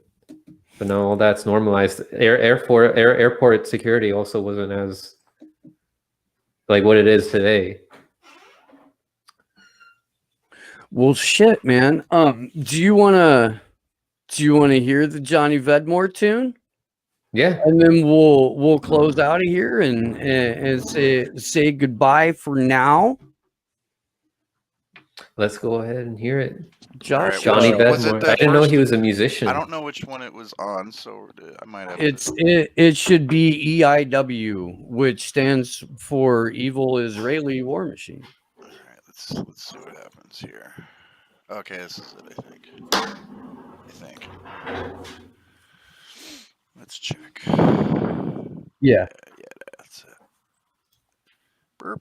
but now all that's normalized. Airport security also wasn't as like what it is today. Well, shit, man. Do you want to hear the Johnny Vedmore tune? Yeah, And then we'll close out of here and say goodbye for now. let's go ahead and hear it. Josh, Alright, Johnny was it Vedmore. the I didn't know he first- was a musician. I don't know which one it was on, so I might have. it should be EIW, which stands for Evil Israeli War Machine. All right, let's see what happens here. Okay, this is it. I think. Let's check. Yeah. That's it. Burp.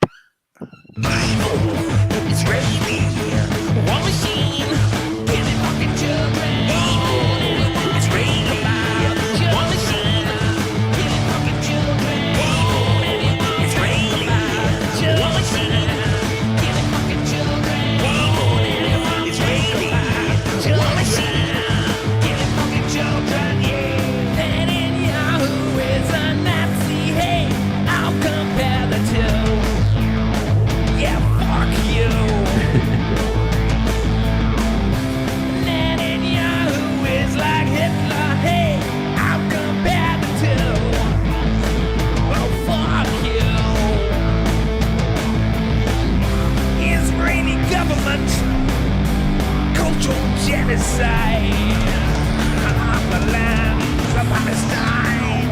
Israeli war machine, killing fucking children. Israeli war machine, killing fucking children. Israeli war machine, killing fucking children. Israeli war machine, killing fucking children. Netanyahu is a Nazi. Hey, I'll compare the two. Yeah, fuck you. Netanyahu is like Hitler. Hey, I'll compare the two. Oh, fuck you. Israeli government, cultural genocide on the land of Palestine.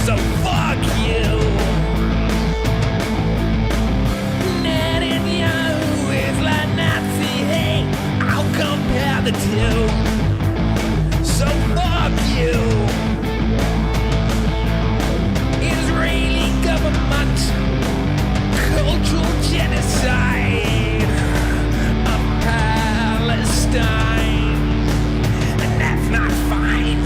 So fuck you. Netanyahu is like Nazi. Hey, I'll compare the two. So fuck you. Israeli government, cultural genocide of Palestine, and that's not fine.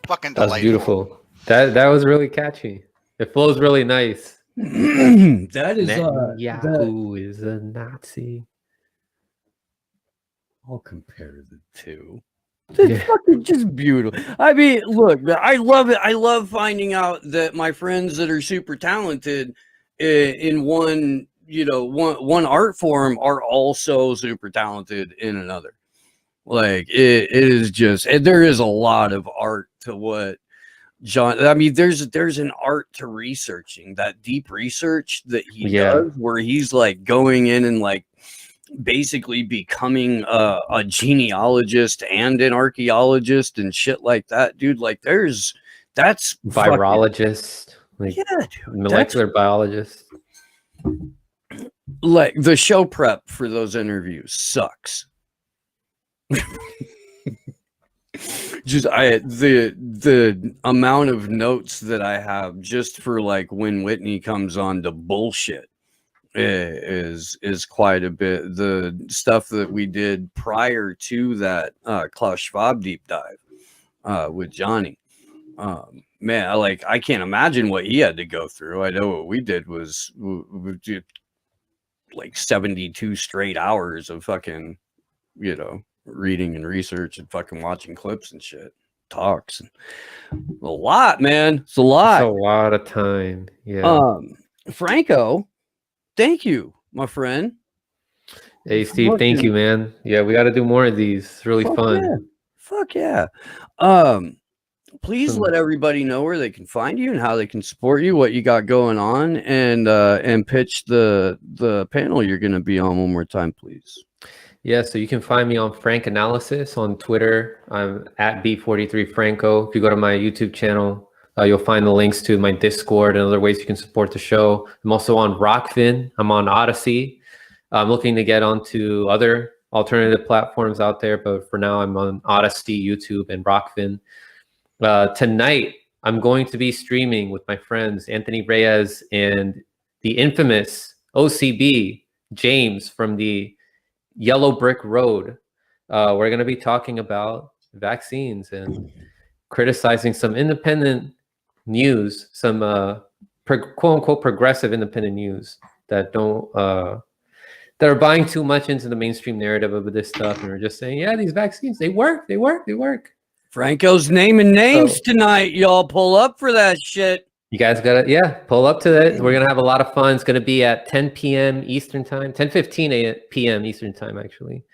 Fucking That's delightful. beautiful. That was really catchy. It flows really nice. That is Netanyahu is a Nazi. I'll compare the two. Yeah. It's fucking just beautiful. I mean, look, I love it. I love finding out that my friends that are super talented in one, one art form are also super talented in another. Like it is just, and there is a lot of art to what John. I mean, there's an art to researching, that deep research that he does, where he's like going in and like basically becoming a genealogist and an archaeologist and shit like that, dude. Like that's Virologist, like yeah, dude, molecular biologist. like the show prep for those interviews sucks. Just the amount of notes that I have just for like when Whitney comes on to bullshit is quite a bit. The stuff that we did prior to that Klaus Schwab deep dive with Johnny, man, I can't imagine what he had to go through. I know what we did was we did like 72 straight hours of fucking, you know, reading and research and fucking watching clips and shit, talks, and a lot, man. It's a lot. It's a lot of time. Yeah. Franco, thank you, my friend. Hey, Steve, thank you, man. Yeah, we got to do more of these. It's really fun. Yeah. Fuck yeah. Please let everybody know where they can find you and how they can support you, what you got going on, and pitch the panel you're going to be on one more time, please. Yeah, so you can find me on Frank Analysis on Twitter. I'm at B43Franco. If you go to my YouTube channel, you'll find the links to my Discord and other ways you can support the show. I'm also on Rockfin. I'm on Odyssey. I'm looking to get onto other alternative platforms out there, but for now I'm on Odyssey, YouTube, and Rockfin. Tonight, I'm going to be streaming with my friends Anthony Reyes and the infamous OCB, James from the Yellow Brick Road. We're going to be talking about vaccines and criticizing some independent news, some quote-unquote progressive independent news that don't that are buying too much into the mainstream narrative of this stuff, and we're just saying, yeah, these vaccines, they work. Franco's naming names tonight. Y'all pull up for that shit. You guys gotta, pull up to that. We're gonna have a lot of fun. It's gonna be at 10 p.m. Eastern time, 10:15 p.m. Eastern time, actually.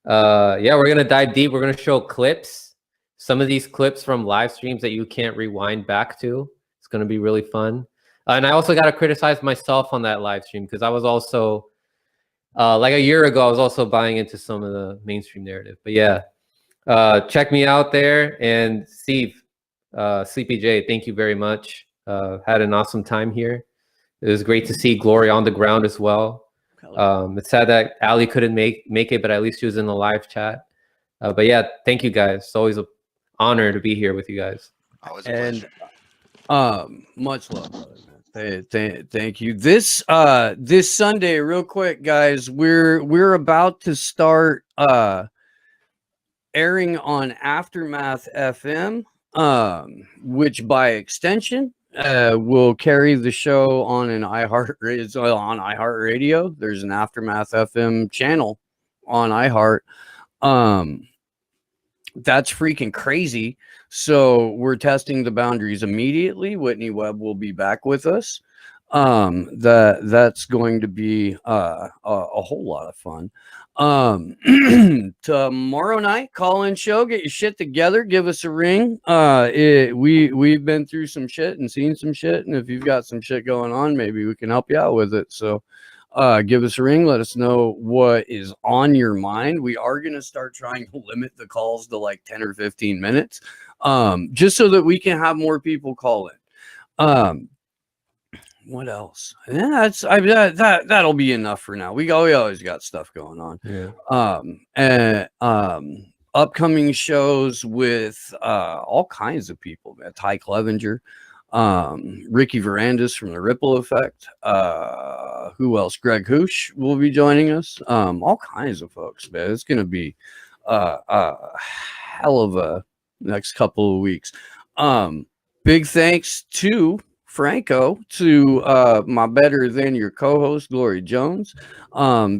We're gonna dive deep. We're gonna show clips, some of these clips from live streams that you can't rewind back to. It's gonna be really fun. And I also gotta criticize myself on that live stream because I was also, like a year ago, I was also buying into some of the mainstream narrative. But yeah, check me out there. And Steve, Sleepy J, thank you very much. Had an awesome time here. It was great to see Glory on the ground as well. It's sad that Ali couldn't make it, but at least she was in the live chat. But yeah, thank you guys. It's always an honor to be here with you guys. Always a pleasure. Much love, brother. Thank you. This Sunday, real quick, guys, we're about to start airing on Aftermath FM, which by extension will carry the show on an iHeartRadio. There's an Aftermath FM channel on iHeart. That's freaking crazy. So we're testing the boundaries immediately. Whitney Webb will be back with us. That's going to be a whole lot of fun. Tomorrow night, call-in show, get your shit together, give us a ring. We've been through some shit and seen some shit, and if you've got some shit going on, maybe we can help you out with it. So give us a ring, let us know what is on your mind. We are going to start trying to limit the calls to like 10 or 15 minutes, just so that we can have more people call in. What else? Yeah, that'll be enough for now. We always got stuff going on. Yeah. Upcoming shows with all kinds of people, man. Ty Clevenger, Ricky Varandas from the Ripple Effect. Who else? Greg Hoosh will be joining us. All kinds of folks, man. It's gonna be a hell of a next couple of weeks. Big thanks to Franco, to my better than your co-host Glory Jones.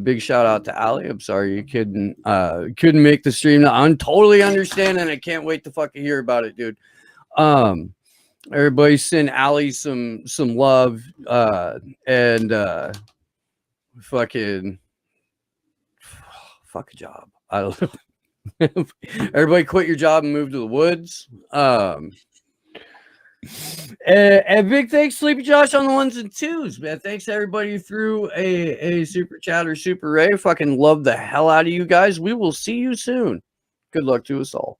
Big shout out to Ali. I'm sorry you couldn't make the stream. I'm totally understanding. I can't wait to fucking hear about it, dude. Everybody send Ali some love, and fucking fuck a job. I don't know. Everybody quit your job and move to the woods. And big thanks, Sleepy Josh, on the ones and twos, man. Thanks to everybody who threw a super chat or super ray. Fucking love the hell out of you guys. We will see you soon. Good luck to us all.